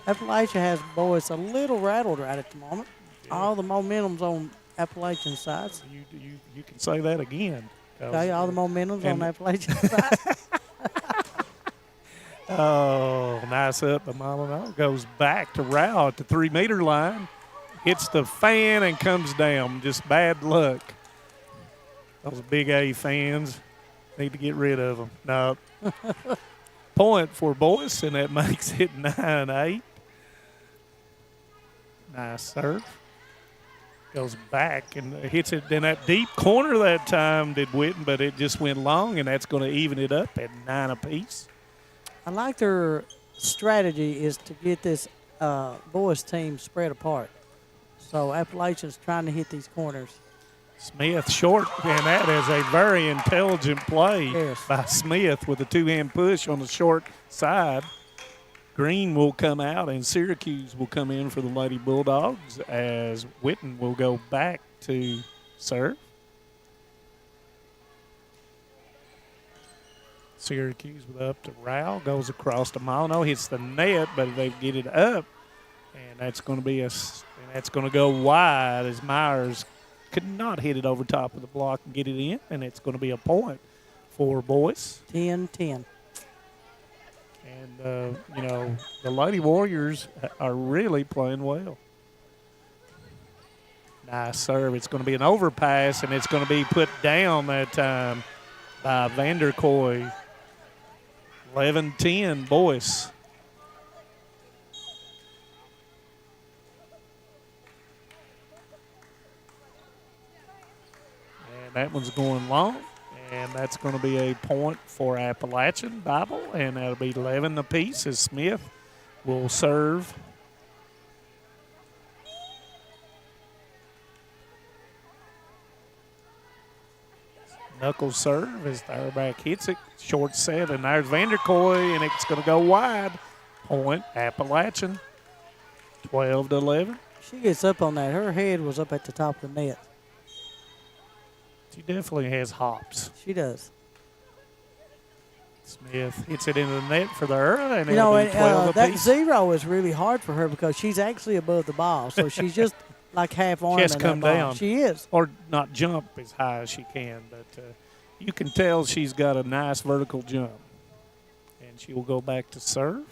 Appalachia has Boyce a little rattled right at the moment. Yeah. All the momentum's on Appalachian side. You can say that again. Okay, all the momentum's on Appalachian side. Oh, nice up by Molyneux. Goes back to Rao at the 3-meter line. Hits the fan and comes down. Just bad luck. Those big A fans, need to get rid of them. No. Point for Boyce, and that makes it 9-8. Nice serve. Goes back and hits it in that deep corner that time, did Witten, but it just went long, and that's going to even it up at 9 apiece. I like their strategy is to get this Boyce team spread apart. So Appalachian's trying to hit these corners. Smith short, and that is a very intelligent play by Smith with a two-hand push on the short side. Green will come out, and Syracuse will come in for the Lady Bulldogs as Witten will go back to serve. Syracuse with up to Rao, goes across to Molyneux, hits the net, but they get it up, and that's going to go wide as Myers could not hit it over top of the block and get it in, and it's going to be a point for Boyce. 10-10. And, the Lady Warriors are really playing well. Nice serve. It's going to be an overpass, and it's going to be put down that time by Vanderkoy. 11-10, Boyce. That one's going long, and that's going to be a point for Appalachian Bible, and that'll be 11 apiece as Smith will serve. Knuckle serve as Thurback hits it. Short set, and there's Vanderkoy, and it's going to go wide. Point Appalachian, 12-11. She gets up on that. Her head was up at the top of the net. She definitely has hops. She does. Smith hits it into the net for the early, and you know, it'll be 12 that apiece. 0 is really hard for her because she's actually above the ball, so she's just like half arm. She has to come that ball. down. She is. Or not jump as high as she can, but you can tell she's got a nice vertical jump. And she will go back to serve.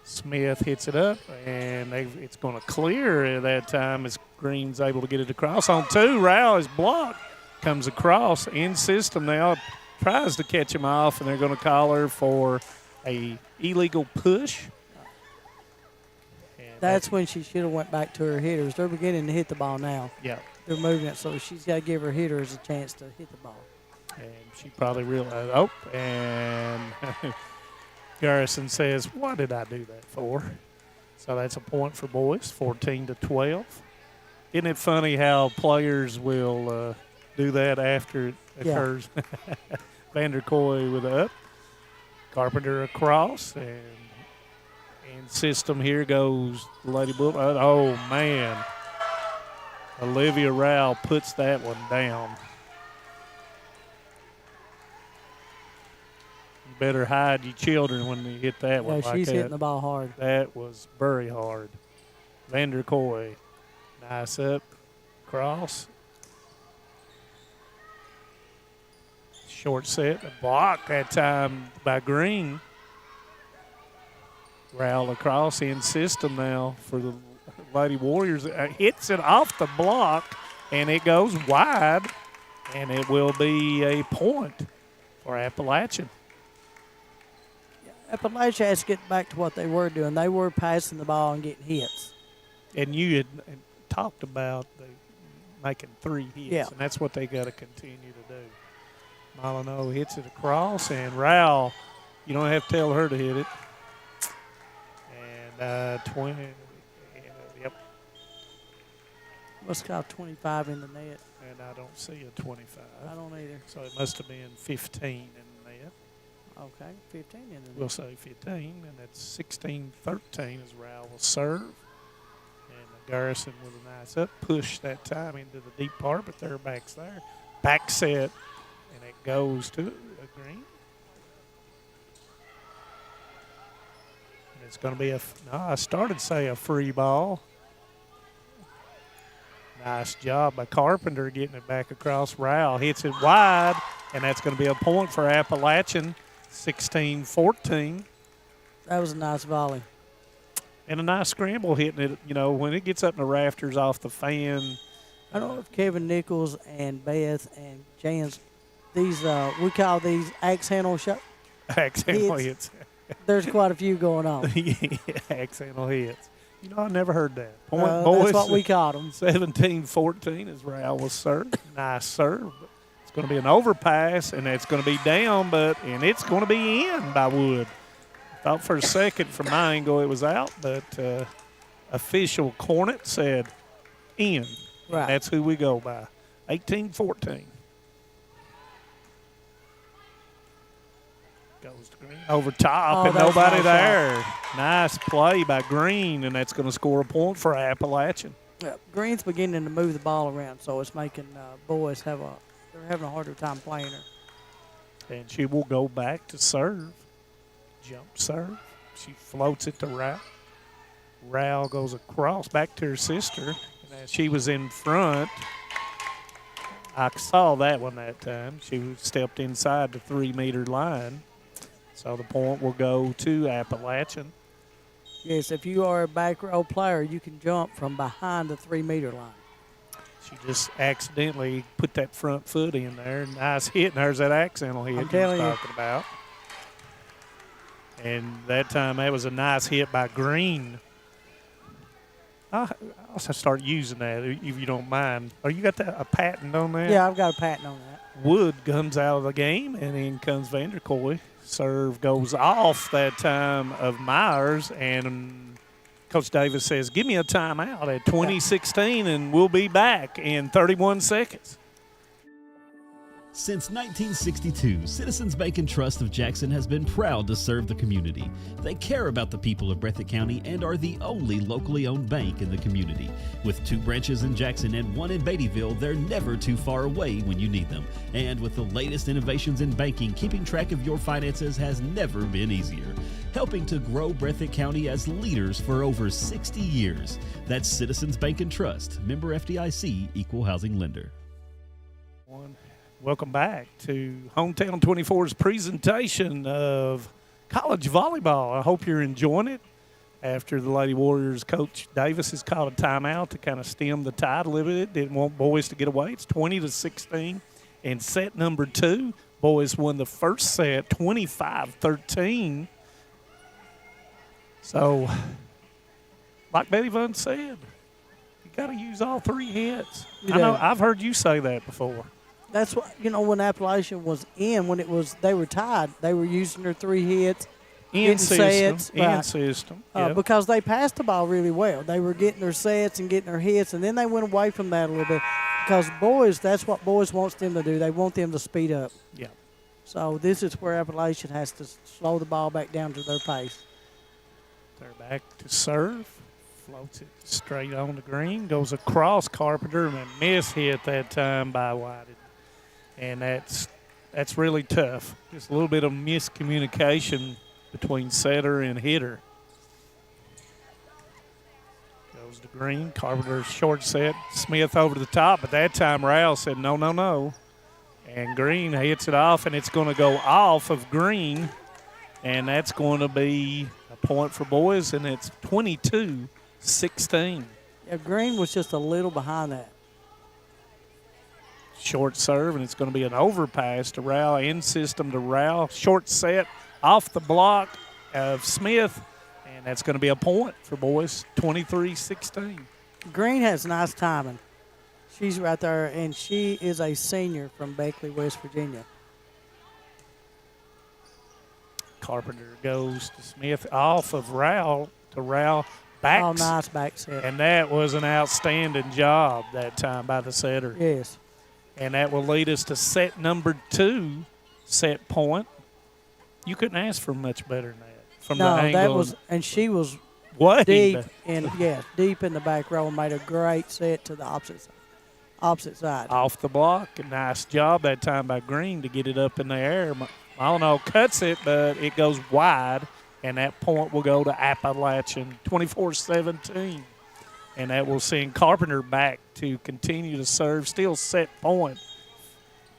Smith hits it up, and it's going to clear at that time as Green's able to get it across. On 2, Rao is blocked. Comes across in system now, tries to catch him off, and they're going to call her for a illegal push. That's when she should have went back to her hitters. They're beginning to hit the ball now. Yeah. They're moving it, so she's got to give her hitters a chance to hit the ball. And she probably realized, and Garrison says, what did I do that for? So that's a point for Boyce, 14-12. Isn't it funny how players will do that after it occurs? Yeah. Vanderkoy with up. Carpenter across, and in system here goes Lady Bull. Oh, man. Olivia Rao puts that one down. You better hide your children when you hit that one like that. She's hitting the ball hard. That was very hard. Vanderkoy, nice up, cross. Short set, a block that time by Green. Rowell across in system now for the Lady Warriors. Hits it off the block, and it goes wide, and it will be a point for Appalachian. Appalachia has to get back to what they were doing. They were passing the ball and getting hits. And you had talked about making 3 hits, and that's what they got to continue to do. Molyneux hits it across, and Rowell, you don't have to tell her to hit it. And 20, yep. Must got 25 in the net. And I don't see a 25. I don't either. So it must have been 15 in the net. Okay, 15 in the net. We'll say 15, and that's 16-13 as Rowell will serve. And Garrison with a nice up push that time into the deep part, but their back's there. Back set, and it goes to a Green. And it's going to be I started to say a free ball. Nice job by Carpenter getting it back across. Rowell hits it wide, and that's going to be a point for Appalachian, 16-14. That was a nice volley. And a nice scramble hitting it. You know, when it gets up in the rafters off the fan. I don't know if Kevin Nichols and Beth and Jans, these we call these axe handle shots. Axe handle hits. There's quite a few going on. Yeah, axe handle hits. You know, I never heard that. Point Boyce, that's what we called them. 17-14 as Rowell was served. Nice serve. It's going to be an overpass, and it's going to be down, and it's going to be in by Wood. Thought for a second from my angle it was out, but official Cornet said in. Right. That's who we go by. 18-14. Goes to Green. Over top, and nobody there. Nice play by Green, and that's going to score a point for Appalachian. Yeah, Green's beginning to move the ball around, so it's making Boyce they're having a harder time playing her. And she will go back to serve. Jump serve. She floats it to Rowell. Rowell goes across back to her sister. And as she was in front, I saw that one that time. She stepped inside the 3-meter line. So the point will go to Appalachian. Yes, if you are a back row player, you can jump from behind the 3-meter line. She just accidentally put that front foot in there. Nice hit, and there's that accidental hit you was talking about. And that time, that was a nice hit by Green. I'll start using that if you don't mind. Oh, you got a patent on that? Yeah, I've got a patent on that. Wood comes out of the game, and in comes Vanderkoy. Serve goes off that time of Myers, and Coach Davis says, give me a timeout at 20:16, and we'll be back in 31 seconds. Since 1962, Citizens Bank and Trust of Jackson has been proud to serve the community. They care about the people of Breathitt County and are the only locally owned bank in the community. With 2 branches in Jackson and 1 in Beattyville, they're never too far away when you need them. And with the latest innovations in banking, keeping track of your finances has never been easier. Helping to grow Breathitt County as leaders for over 60 years. That's Citizens Bank and Trust, member FDIC, equal housing lender. Welcome back to Hometown 24's presentation of college volleyball. I hope you're enjoying it. After the Lady Warriors, Coach Davis has called a timeout to kind of stem the tide a little bit. Didn't want Boyce to get away. It's 20-16 in set number 2. Boyce won the first set 25-13. So, like Betty Vaughn said, you got to use all 3 hits. I know I've heard you say that before. That's what, when Appalachian was in, they were tied, they were using their 3 hits, in system, sets, because they passed the ball really well. They were getting their sets and getting their hits, and then they went away from that a little bit because that's what Boyce wants them to do. They want them to speed up. Yeah. So this is where Appalachian has to slow the ball back down to their pace. They're back to serve. Floats it straight on the green. Goes across Carpenter and a miss hit that time by White. And that's really tough. Just a little bit of miscommunication between setter and hitter. Goes to green. Carpenter's short set. Smith over to the top, but that time Rouse said no, no, no. And Green hits it off, and it's going to go off of Green. And that's going to be a point for Boyce, and it's 22-16. Yeah, Green was just a little behind that. Short serve, and it's going to be an overpass to Rowell, in system to Rowell. Short set off the block of Smith, and that's going to be a point for Boyce, 23-16. Green has nice timing. She's right there, and she is a senior from Beckley, West Virginia. Carpenter goes to Smith off of Rowell to Rowell. Back. Oh, nice back set. And that was an outstanding job that time by the setter. Yes. And that will lead us to set number 2, set point. You couldn't ask for much better than that. From the angle. That was, and she was deep in the back row and made a great set to the opposite side. Off the block, a nice job that time by Green to get it up in the air. Malino cuts it, but it goes wide, and that point will go to Appalachian, 24-17. And that will send Carpenter back to continue to serve. Still set point.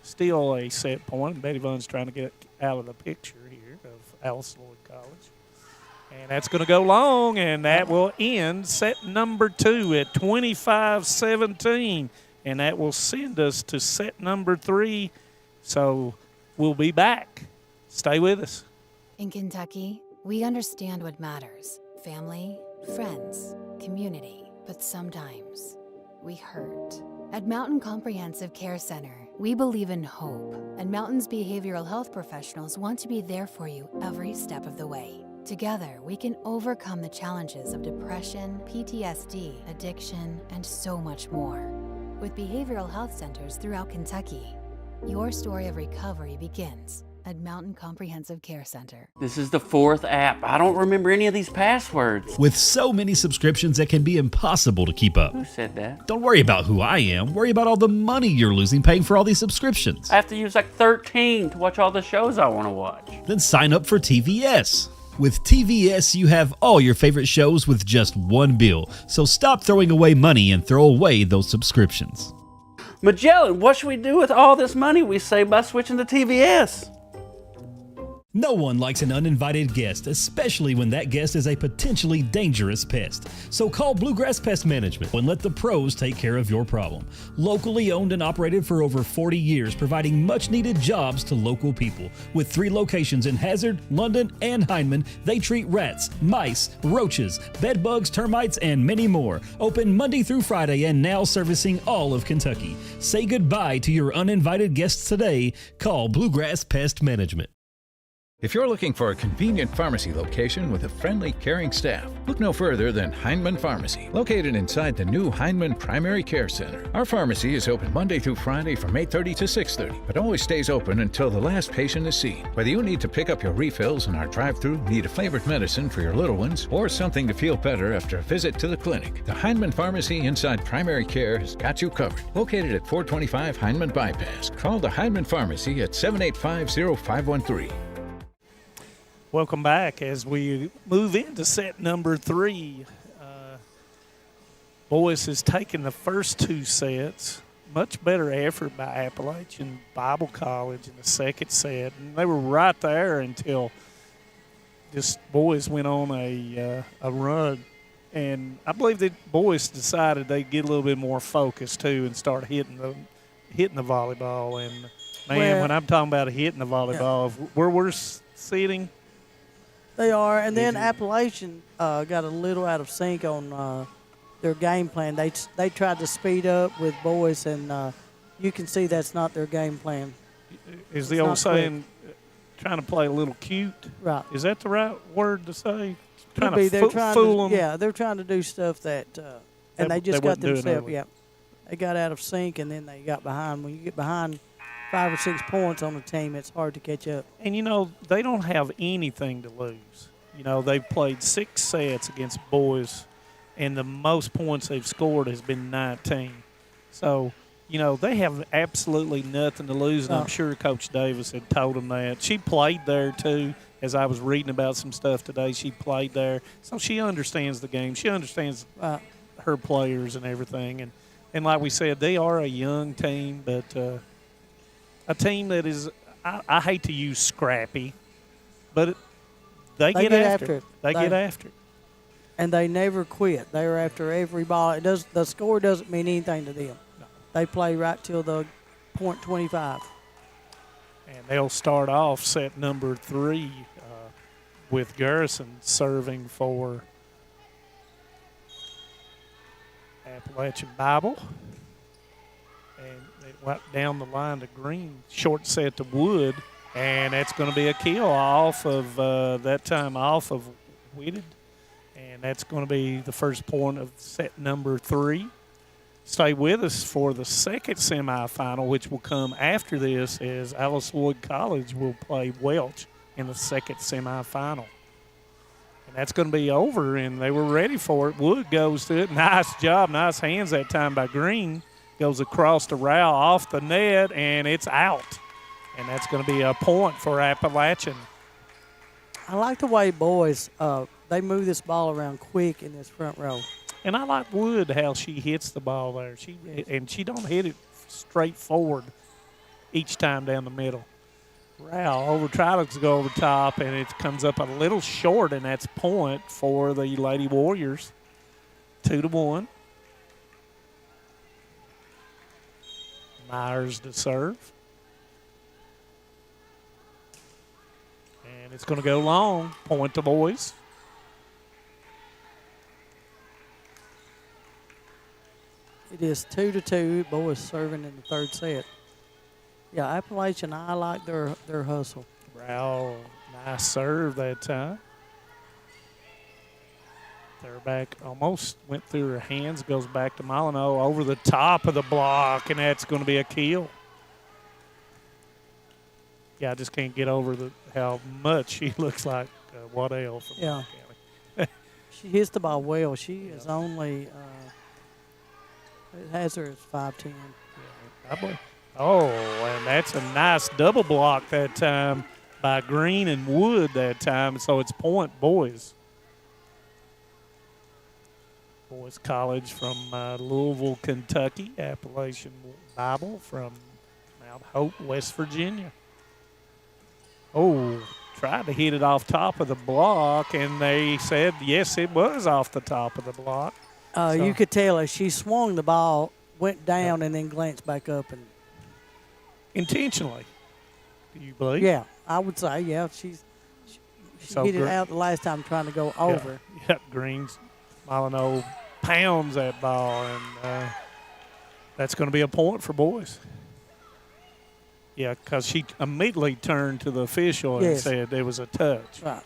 Still a set point. Betty Vaughn's trying to get out of the picture here of Alice Lloyd College. And that's going to go long, and that will end set number 2 at 25-17. And that will send us to set number 3. So we'll be back. Stay with us. In Kentucky, we understand what matters. Family, friends, community. But sometimes we hurt. At Mountain Comprehensive Care Center, we believe in hope, and Mountain's behavioral health professionals want to be there for you every step of the way. Together, we can overcome the challenges of depression, PTSD, addiction, and so much more. With behavioral health centers throughout Kentucky, your story of recovery begins at Mountain Comprehensive Care Center. This is the 4th app. I don't remember any of these passwords. With so many subscriptions, it can be impossible to keep up. Who said that? Don't worry about who I am. Worry about all the money you're losing paying for all these subscriptions. I have to use like 13 to watch all the shows I want to watch. Then sign up for TVS. With TVS, you have all your favorite shows with just one bill. So stop throwing away money and throw away those subscriptions. Magellan, what should we do with all this money we save by switching to TVS? No one likes an uninvited guest, especially when that guest is a potentially dangerous pest. So call Bluegrass Pest Management and let the pros take care of your problem. Locally owned and operated for over 40 years, providing much-needed jobs to local people. With 3 locations in Hazard, London, and Hindman, they treat rats, mice, roaches, bed bugs, termites, and many more. Open Monday through Friday and now servicing all of Kentucky. Say goodbye to your uninvited guests today. Call Bluegrass Pest Management. If you're looking for a convenient pharmacy location with a friendly, caring staff, look no further than Hindman Pharmacy, located inside the new Hindman Primary Care Center. Our pharmacy is open Monday through Friday from 8:30 to 6:30, but always stays open until the last patient is seen. Whether you need to pick up your refills in our drive-thru, need a favorite medicine for your little ones, or something to feel better after a visit to the clinic, the Hindman Pharmacy inside Primary Care has got you covered. Located at 425 Hindman Bypass. Call the Hindman Pharmacy at 785-0513. Welcome back as we move into set number 3. Boyce has taken the first 2 sets. Much better effort by Appalachian Bible College in the second set. And they were right there until this Boyce went on a run. And I believe that Boyce decided they'd get a little bit more focused, too, and start hitting the volleyball. And, man, when I'm talking about hitting the volleyball, where we're sitting – they are, and then Appalachian got a little out of sync on their game plan. They tried to speed up with Boyce, and you can see that's not their game plan. Is the old saying, trying to play a little cute? Right. Is that the right word to say? Could be. They're trying fool them? Yeah, they're trying to do stuff that, and they just got themselves, they got out of sync, and then they got behind. When you get behind 5 or 6 points on a team, it's hard to catch up. And, they don't have anything to lose. They've played 6 sets against Boyce, and the most points they've scored has been 19. So, they have absolutely nothing to lose, and I'm sure Coach Davis had told them that. She played there, too. As I was reading about some stuff today, she played there. So she understands the game. She understands her players and everything. And like we said, they are a young team, but a team that is, I hate to use scrappy, but they get after it. They get after it. And they never quit. They're after every ball. The score doesn't mean anything to them. No. They play right till the point 25. And they'll start off set number 3 with Garrison serving for Appalachian Bible. And it went down the line to Green. Short set to Wood. And that's going to be a kill off of, that time off of Whitted. And that's going to be the first point of set number 3. Stay with us for the second semifinal, which will come after this, as Alice Lloyd College will play Welch in the second semifinal. And that's going to be over, and they were ready for it. Wood goes to it. Nice job, nice hands that time by Green. Goes across the rail off the net, and it's out. And that's going to be a point for Appalachian. I like the way Boyce, they move this ball around quick in this front row. And I like Wood, how she hits the ball there. She don't hit it straight forward each time down the middle. Rao tries to go over top, and it comes up a little short, and that's point for the Lady Warriors. 2-1. Myers to serve. And it's going to go long. Point to Boyce. It is 2-2. Boyce serving in the third set. Yeah, Appalachian, I like their hustle. Rao, nice serve that time. They're back, almost went through her hands, goes back to Molyneux over the top of the block, and that's going to be a kill. Yeah, I just can't get over how much she looks like Waddell from County. She hits the ball well. She is only, it has her as 5'10". Yeah, oh, and that's a nice double block that time by Green and Wood that time, so it's point Boyce. Boyce College from Louisville, Kentucky. Appalachian Bible from Mount Hope, West Virginia. Oh, tried to hit it off top of the block, and they said, yes, it was off the top of the block. You could tell as she swung the ball, went down, and then glanced back up. And intentionally, do you believe? Yeah, I would say, yeah. She hit it out the last time trying to go over. Yeah, Green's Molyneux pounds that ball, and that's going to be a point for Boyce. Yeah, because she immediately turned to the official and said there was a touch. Right.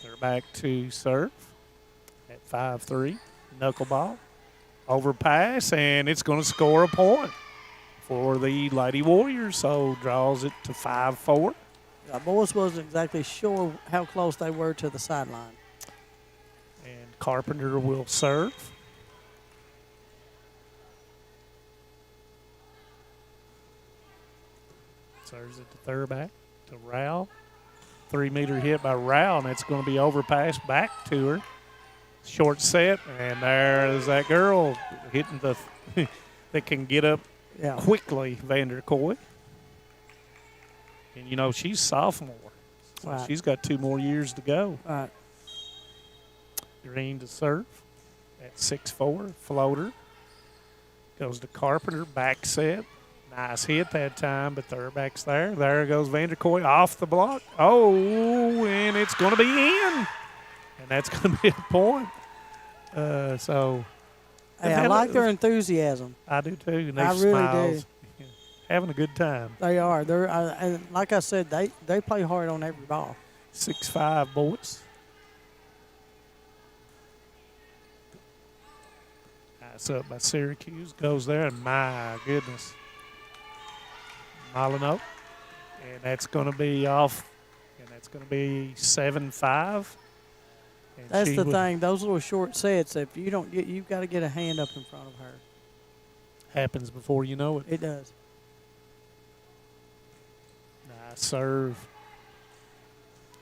They're back to serve at 5-3. Knuckleball. Overpass, and it's going to score a point for the Lady Warriors, so draws it to 5-4. Boyce wasn't exactly sure how close they were to the sideline. And Carpenter will serve. Serves it to third back to Rao. 3-meter hit by Rao, and it's going to be overpassed back to her. Short set, and there is that girl hitting the that can get up quickly, Vanderkoy. And, you know, she's sophomore. So she's got 2 more years to go. Right. Green to serve at 6-4. Floater. Goes to Carpenter. Back set. Nice hit that time, but third back's there. There goes Vanderkoy off the block. Oh, and it's going to be in. And that's going to be a point. Hey, I like their enthusiasm. I do too. And I really do. Having a good time. They are. And like I said, they play hard on every ball. 6-5 Boyce. Nice up by Syracuse. Goes there, and my goodness. Molyneux. And that's going to be off. And that's going to be 7-5. That's the thing. Those little short sets, if you don't get, you've got to get a hand up in front of her. Happens before you know it. It does. Nice serve.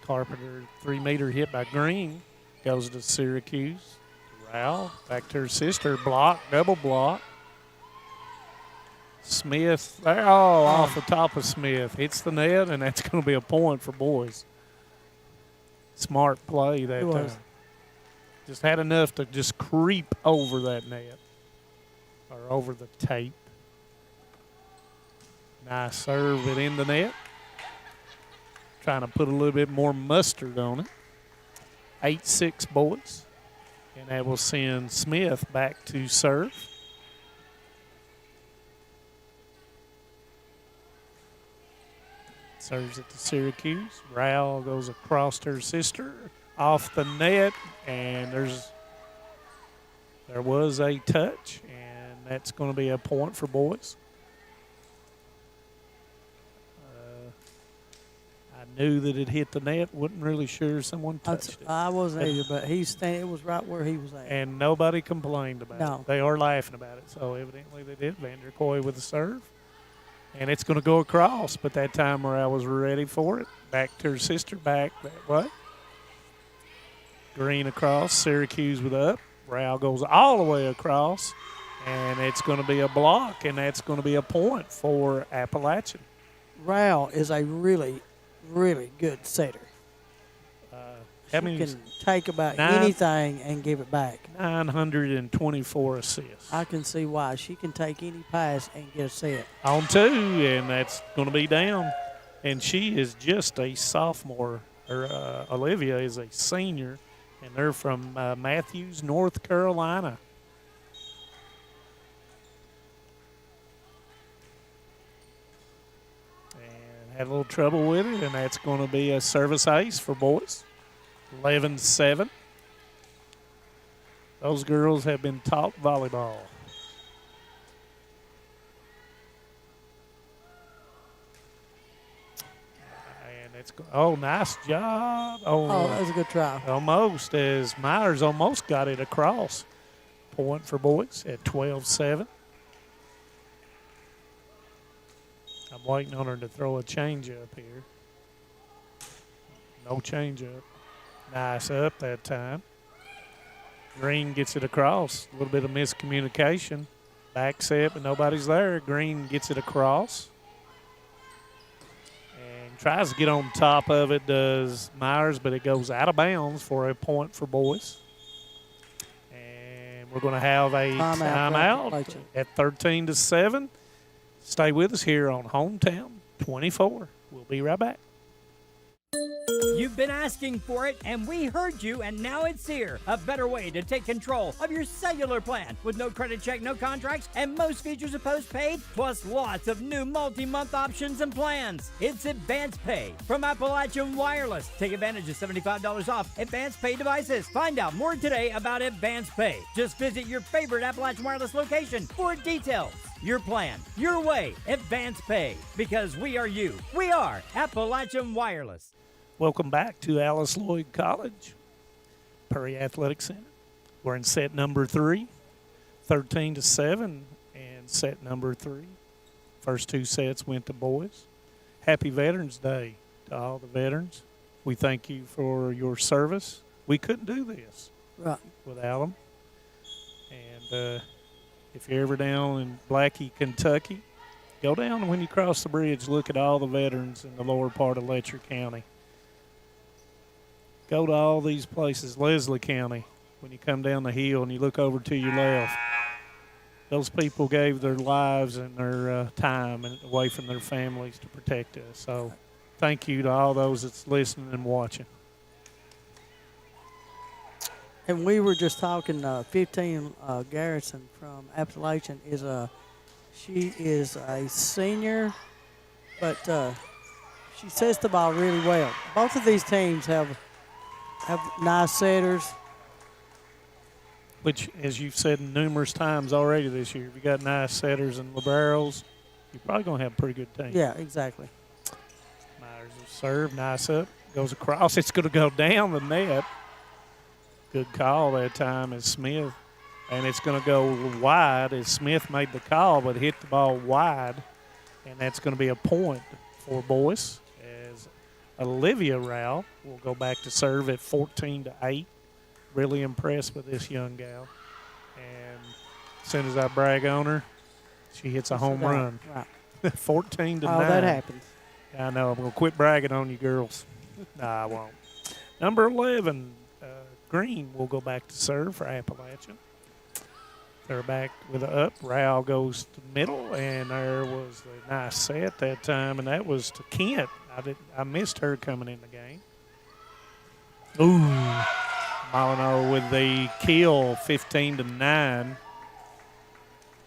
Carpenter, 3-meter hit by Green. Goes to Syracuse. Rao, back to her sister. Block, double block. Smith, off the top of Smith. Hits the net, and that's going to be a point for Boyce. Smart play that time. Just had enough to just creep over that net or over the tape. Nice serve it in the net. Trying to put a little bit more mustard on it. 8-6 Boyce. And that will send Smith back to serve. Serves it to Syracuse. Rao goes across to her sister. Off the net, and there was a touch, and that's going to be a point for Boyce. I knew that it hit the net. Wasn't really sure someone touched it. I wasn't either, but it was right where he was at. And nobody complained about it. They are laughing about it, so evidently they did. Vanderkoy with the serve. And it's going to go across, but that time where I was ready for it. Back to her sister, back that way. Green across, Syracuse with up. Rao goes all the way across, and it's going to be a block, and that's going to be a point for Appalachian. Rao is a really, really good setter. She can take about anything and give it back. 924 assists. I can see why. She can take any pass and get a set. On 2, and that's going to be down. And she is just a sophomore. Olivia is a senior, and they're from Matthews, North Carolina. And had a little trouble with it, and that's going to be a service ace for Boyce. 11-7. Those girls have been taught volleyball. And it's nice job. Oh, that was a good try. Almost, as Myers almost got it across. Point for Boyce at 12-7. I'm waiting on her to throw a change up here. No change up. Nice up that time. Green gets it across. A little bit of miscommunication. Back set, but nobody's there. Green gets it across. And tries to get on top of it, does Myers, but it goes out of bounds for a point for Boyce. And we're going to have a timeout at 13-7. Stay with us here on Hometown 24. We'll be right back. You've been asking for it, and we heard you, and now it's here. A better way to take control of your cellular plan with no credit check, no contracts, and most features of postpaid, plus lots of new multi-month options and plans. It's Advanced Pay from Appalachian Wireless. Take advantage of $75 off Advanced Pay devices. Find out more today about Advanced Pay. Just visit your favorite Appalachian Wireless location for details. Your plan, your way, Advanced Pay. Because we are you. We are Appalachian Wireless. Welcome back to Alice Lloyd College, Perry Athletic Center. We're in set number 3, 13-7, and set number 3. First 2 sets went to boys. Happy Veterans Day to all the veterans. We thank you for your service. We couldn't do this without them. And if you're ever down in Blackie, Kentucky, go down when you cross the bridge, look at all the veterans in the lower part of Letcher County. Go to all these places, Leslie County, when you come down the hill and you look over to your left. Those people gave their lives and their time and away from their families to protect us. So thank you to all those that's listening and watching. And we were just talking, 15 Garrison from Appalachian she is a senior, but she sets the ball really well. Both of these teams have nice setters. Which, as you've said numerous times already this year, if you got nice setters and liberos, you're probably going to have a pretty good team. Yeah, exactly. Myers will serve, nice up, goes across. It's going to go down the net. Good call that time as Smith. And it's going to go wide as Smith made the call, but hit the ball wide. And that's going to be a point for Boyce as Olivia Rao will go back to serve at 14-8. Really impressed with this young gal. And as soon as I brag on her, she hits a home run. Right. 14-9. Oh, that happens. I know. I'm going to quit bragging on you girls. Nah, I won't. Number 11, Green will go back to serve for Appalachian. They're back with an up. Rao goes to middle, and there was the nice set that time, and that was to Kent. I missed her coming in the game. Ooh, Molyneux with the kill, 15-9.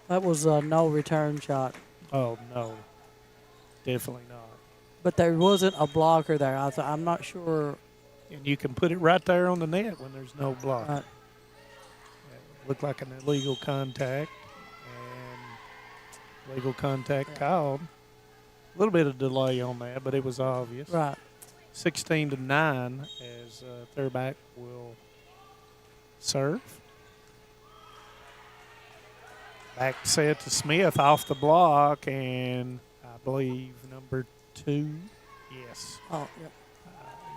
That was a no return shot. Oh, no. Definitely not. But there wasn't a blocker there. I'm not sure. And you can put it right there on the net when there's no block. Right. Looked like an illegal contact, and legal contact called. A little bit of delay on that, but it was obvious. Right. 16-9 as Thurback will serve. Back set to Smith off the block, and I believe number 2. Yes. Oh, yeah.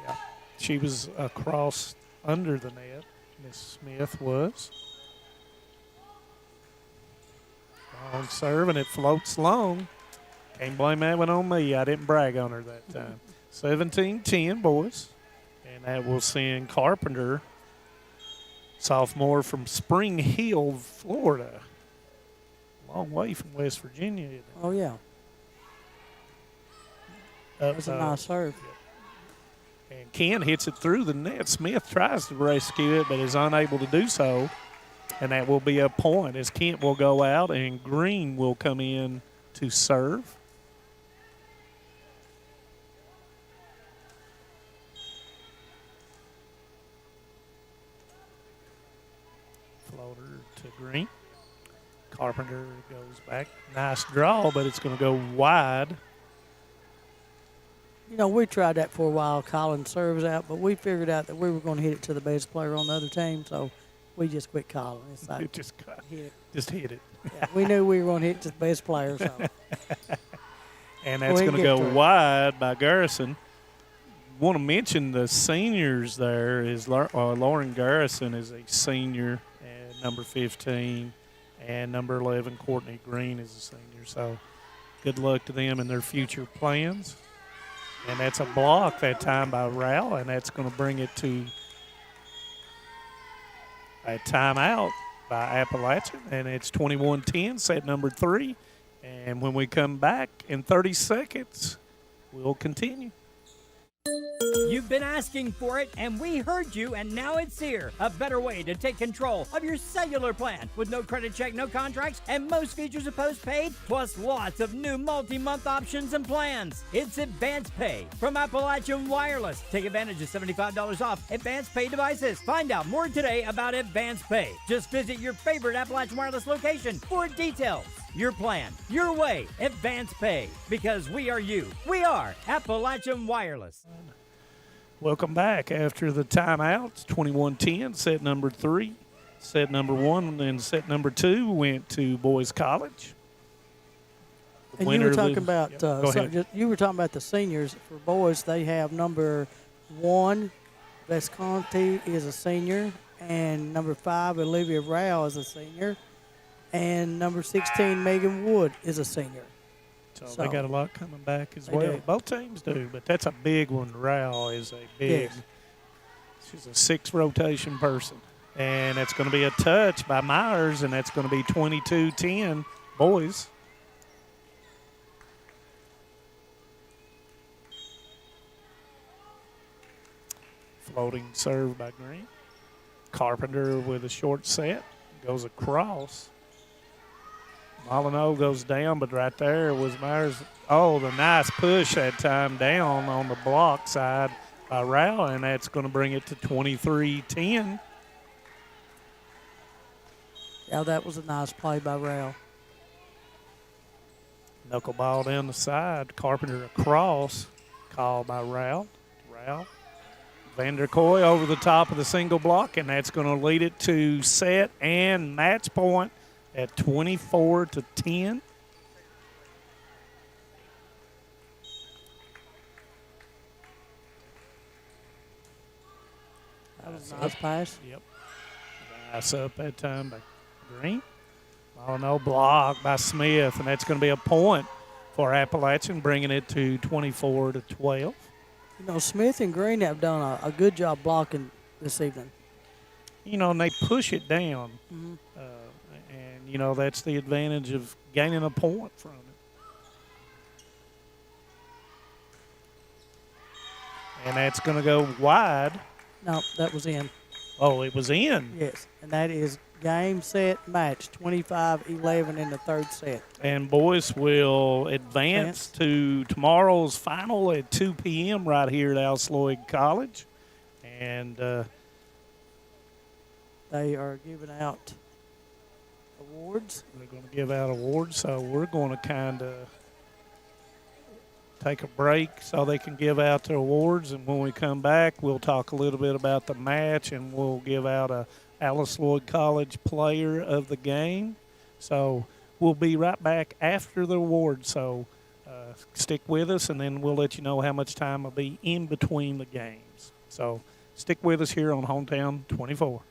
Yeah. She was across under the net. Miss Smith was. Long serve, and it floats long. Can't blame that one on me. I didn't brag on her that time. 17-10, boys. And that will send Carpenter, sophomore from Spring Hill, Florida. Long way from West Virginia. Isn't it? Oh, yeah. That was a nice serve. And Ken hits it through the net. Smith tries to rescue it, but is unable to do so. And that will be a point as Kent will go out and Green will come in to serve. Floater to Green. Carpenter goes back. Nice draw, but it's going to go wide. You know, we tried that for a while, calling serves out, but we figured out that we were going to hit it to the best player on the other team, so we just quit calling. It's like just hit it. Yeah, we knew we were going to hit the best player. So. And that's going to go wide by Garrison. Want to mention the seniors there is Lauren Garrison is a senior at number 15, and number 11 Courtney Green is a senior. So good luck to them in their future plans. And that's a block that time by Rao, and that's going to bring it to a timeout by Appalachian, and it's 21-10, set number 3. And when we come back in 30 seconds, we'll continue. You've been asking for it, and we heard you, and now it's here. A better way to take control of your cellular plan with no credit check, no contracts, and most features of postpaid, plus lots of new multi-month options and plans. It's Advance Pay from Appalachian Wireless. Take advantage of $75 off Advance Pay devices. Find out more today about Advance Pay. Just visit your favorite Appalachian Wireless location for details. Your plan, your way, Advance Pay. Because we are you. We are Appalachian Wireless. Welcome back after the timeouts. 21-10, set number 3. Set number 1 and set number 2 went to Boyce College. And you were talking about you were talking about the seniors for boys. They have number 1, Vesconti is a senior, and number 5, Olivia Rao is a senior, and number 16, Megan Wood is a senior. So they got a lot coming back as well. Both teams do, but that's a big one. Rao is a big. She's a 6 rotation person, and it's going to be a touch by Myers, and that's going to be 22-10 boys. Floating serve by Green. Carpenter with a short set. Goes across. Molyneux goes down, but right there was Myers. Oh, the nice push that time down on the block side by Rao, and that's going to bring it to 23-10. Yeah, that was a nice play by Rao. Knuckleball down the side. Carpenter across. Called by Rao. Vanderkoy over the top of the single block, and that's going to lead it to set and match point at 24-10. That was a nice pass. Yep. Nice up that time by Green. Oh, no, block by Smith, and that's going to be a point for Appalachian, bringing it to 24-12. You know, Smith and Green have done a good job blocking this evening. You know, and they push it down. And, you know, that's the advantage of gaining a point from it. And that's going to go wide. No, that was in. Oh, it was in? Yes, and that is game, set, match, 25-11 in the third set. And Boyce will advance to tomorrow's final at 2 p.m. right here at Lloyd College. And they are giving out awards. They're going to give out awards, so we're going to kind of take a break so they can give out their awards. And when we come back, we'll talk a little bit about the match, and we'll give out a Alice Lloyd College Player of the Game. So we'll be right back after the award. So stick with us, and then we'll let you know how much time will be in between the games. So stick with us here on Hometown 24.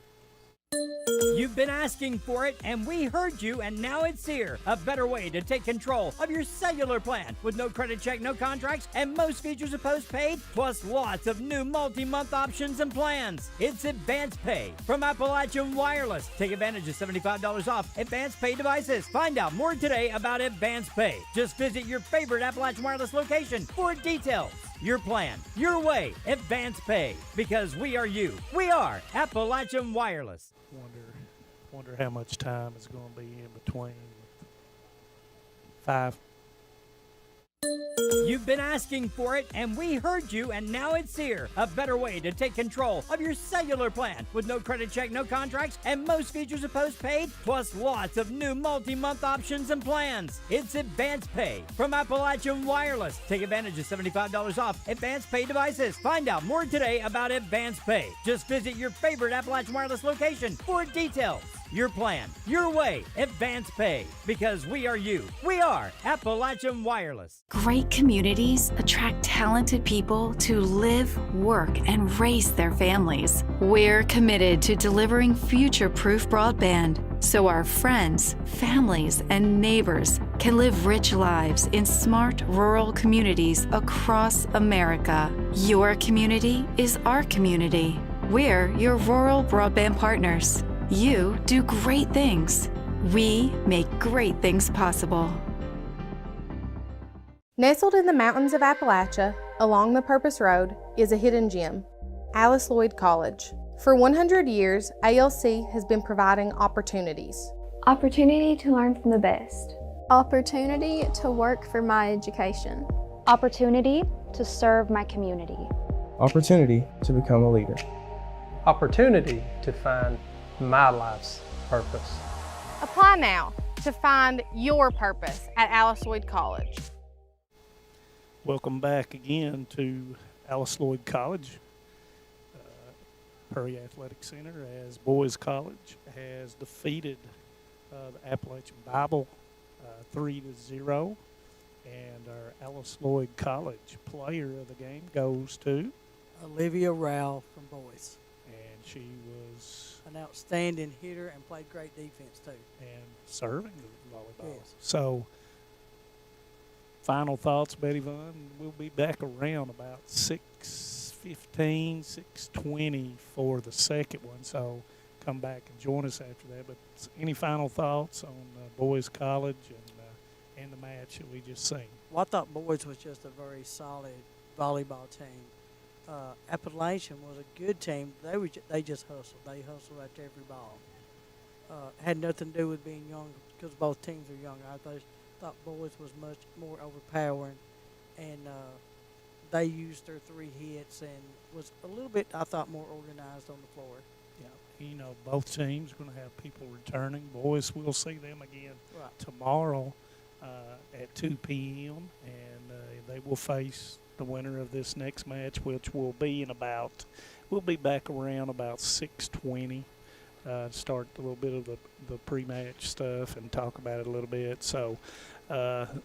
You've been asking for it, and we heard you, and now it's here. A better way to take control of your cellular plan with no credit check, no contracts, and most features of postpaid, plus lots of new multi-month options and plans. It's Advance Pay from Appalachian Wireless. Take advantage of $75 off Advance Pay devices. Find out more today about Advance Pay. Just visit your favorite Appalachian Wireless location for details. Your plan, your way, Advance Pay. Because we are you. We are Appalachian Wireless. Wonder how much time is going to be in between. 5. You've been asking for it, and we heard you, and now it's here. A better way to take control of your cellular plan with no credit check, no contracts, and most features of postpaid, plus lots of new multi-month options and plans. It's Advance Pay from Appalachian Wireless. Take advantage of $75 off Advance Pay devices. Find out more today about Advance Pay. Just visit your favorite Appalachian Wireless location for details. Your plan, your way, Advance Pay. Because we are you. We are Appalachian Wireless. Great communities attract talented people to live, work, and raise their families. We're committed to delivering future-proof broadband so our friends, families, and neighbors can live rich lives in smart rural communities across America. Your community is our community. We're your rural broadband partners. You do great things. We make great things possible. Nestled in the mountains of Appalachia, along the Purpose Road, is a hidden gem, Alice Lloyd College. For 100 years, ALC has been providing opportunities. Opportunity to learn from the best. Opportunity to work for my education. Opportunity to serve my community. Opportunity to become a leader. Opportunity to find my life's purpose. Apply now to find your purpose at Alice Lloyd College. Welcome back again to Alice Lloyd College. Prairie Athletic Center, as Boyce College has defeated the Appalachian Bible 3-0. And our Alice Lloyd College player of the game goes to Olivia Rowell from Boyce. And she was an outstanding hitter and played great defense too. And serving the volleyball. Yes. So, final thoughts, Betty Vaughn. We'll be back around about 6:15, 6:20 for the second one. So, come back and join us after that. But any final thoughts on Boyce College and the match that we just seen? Well, I thought Boyce was just a very solid volleyball team. Appalachian was a good team. They just hustled. They hustled after every ball. Had nothing to do with being young because both teams are young. I thought Boyce was much more overpowering, and they used their 3 hits and was a little bit, I thought, more organized on the floor. Yeah, you know, both teams are going to have people returning. Boyce, we'll see them again tomorrow at 2 p.m., and they will face the winner of this next match, which will be we'll be back around about 6:20. Start a little bit of the pre-match stuff and talk about it a little bit. So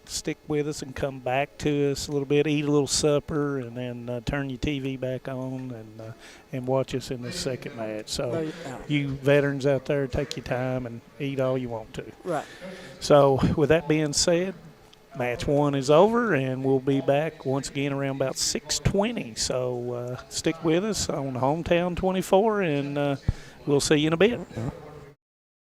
stick with us and come back to us a little bit, eat a little supper, and then turn your TV back on and watch us in the second match. So you veterans out there, take your time and eat all you want to. Right. So with that being said, match 1 is over, and we'll be back once again around about 6:20. So stick with us on Hometown 24, and we'll see you in a bit.